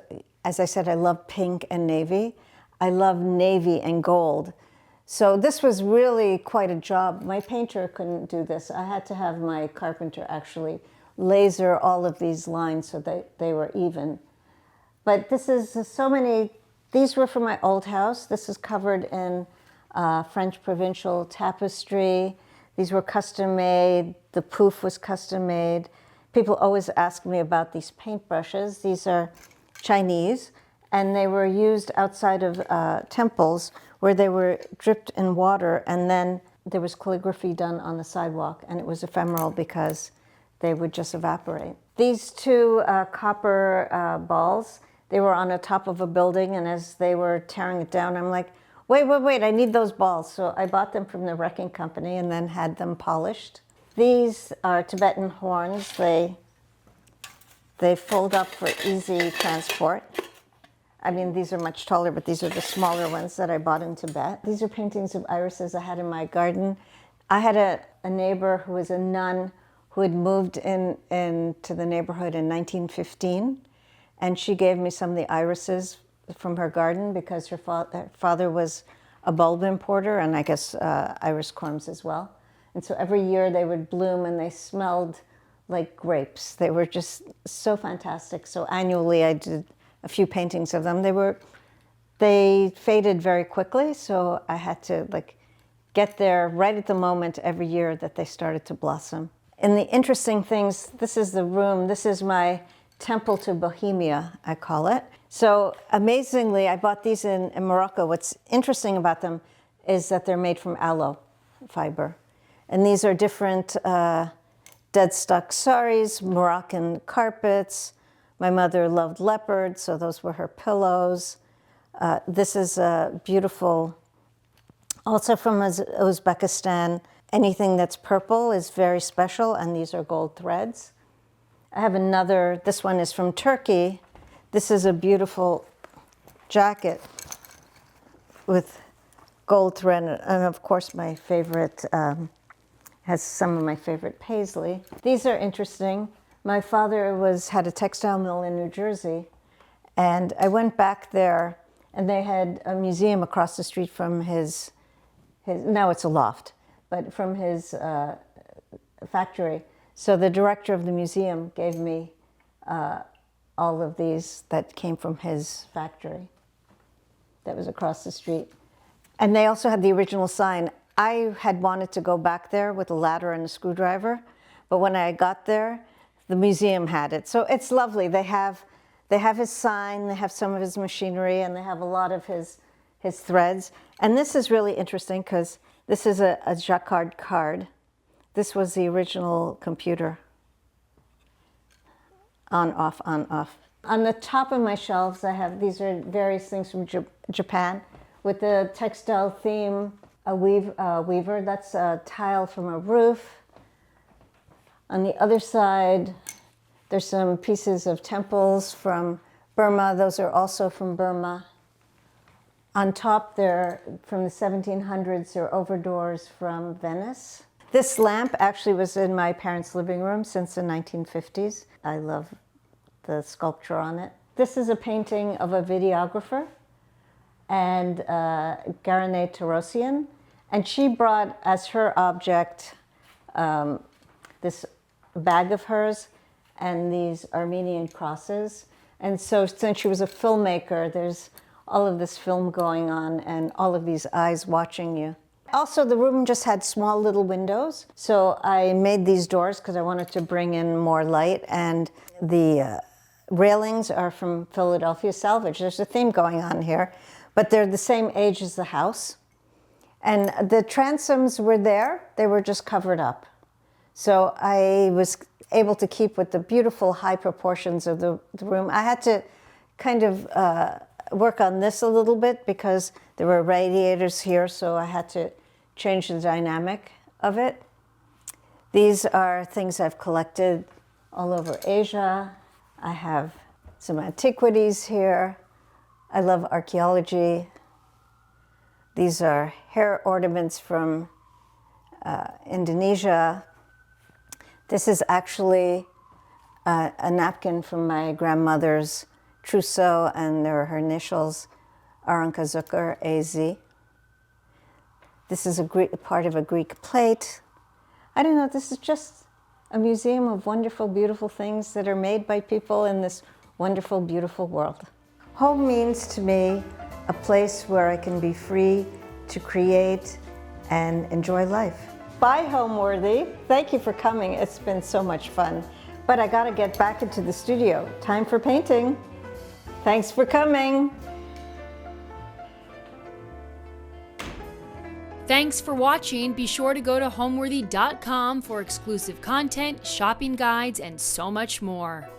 as I said, I love pink and navy. I love navy and gold. So this was really quite a job. My painter couldn't do this. I had to have my carpenter actually laser all of these lines so that they were even. But this is so many, these were from my old house. This is covered in French provincial tapestry. These were custom made. The poof was custom made. People always ask me about these paintbrushes. These are Chinese, and they were used outside of temples where they were dripped in water, and then there was calligraphy done on the sidewalk, and it was ephemeral because they would just evaporate. These two copper balls, they were on the top of a building, and as they were tearing it down, I'm like, wait, I need those balls. So I bought them from the wrecking company and then had them polished. These are Tibetan horns. They fold up for easy transport. I mean, these are much taller, but these are the smaller ones that I bought in Tibet. These are paintings of irises I had in my garden. I had a neighbor who was a nun who had moved into the neighborhood in 1915, and she gave me some of the irises from her garden because her father was a bulb importer, and I guess iris corms as well. And so every year they would bloom, and they smelled like grapes. They were just so fantastic. So annually I did a few paintings of them. They faded very quickly, so I had to get there right at the moment every year that they started to blossom. And the interesting things, this is the room, this is my temple to Bohemia, I call it. So amazingly, I bought these in Morocco. What's interesting about them is that they're made from aloe fiber. And these are different dead stock saris, Moroccan carpets. My mother loved leopard, so those were her pillows. This is a beautiful, also from Uzbekistan. Anything that's purple is very special, and these are gold threads. I have another, this one is from Turkey. This is a beautiful jacket with gold thread, and of course my favorite, has some of my favorite paisley. These are interesting. My father had a textile mill in New Jersey, and I went back there, and they had a museum across the street from his now it's a loft, but from his factory. So the director of the museum gave me all of these that came from his factory that was across the street. And they also had the original sign. I had wanted to go back there with a ladder and a screwdriver, but when I got there, the museum had it. So it's lovely. They have his sign, they have some of his machinery, and they have a lot of his threads. And this is really interesting because this is a jacquard card. This was the original computer. On, off, on, off. On the top of my shelves, I have, these are various things from Japan with the textile theme, a weaver. That's a tile from a roof. On the other side, there's some pieces of temples from Burma. Those are also from Burma. On top there, from the 1700s, there are overdoors from Venice. This lamp actually was in my parents' living room since the 1950s. I love the sculpture on it. This is a painting of a videographer, and Garane Tarosian, and she brought as her object this bag of hers and these Armenian crosses. And so since she was a filmmaker, there's all of this film going on and all of these eyes watching you. Also, the room just had small little windows, so I made these doors because I wanted to bring in more light, and the railings are from Philadelphia Salvage. There's a theme going on here, but they're the same age as the house. And the transoms were there, they were just covered up. So I was able to keep with the beautiful high proportions of the room. I had to kind of work on this a little bit because there were radiators here, so I had to change the dynamic of it. These are things I've collected all over Asia. I have some antiquities here. I love archaeology. These are hair ornaments from Indonesia. This is actually a napkin from my grandmother's trousseau, and there are her initials, Arankazuker, AZ. This is a part of a Greek plate. I don't know, this is just a museum of wonderful, beautiful things that are made by people in this wonderful, beautiful world. Home means to me a place where I can be free to create and enjoy life. Bye, Homeworthy. Thank you for coming. It's been so much fun. But I gotta get back into the studio. Time for painting. Thanks for coming. Thanks for watching. Be sure to go to homeworthy.com for exclusive content, shopping guides, and so much more.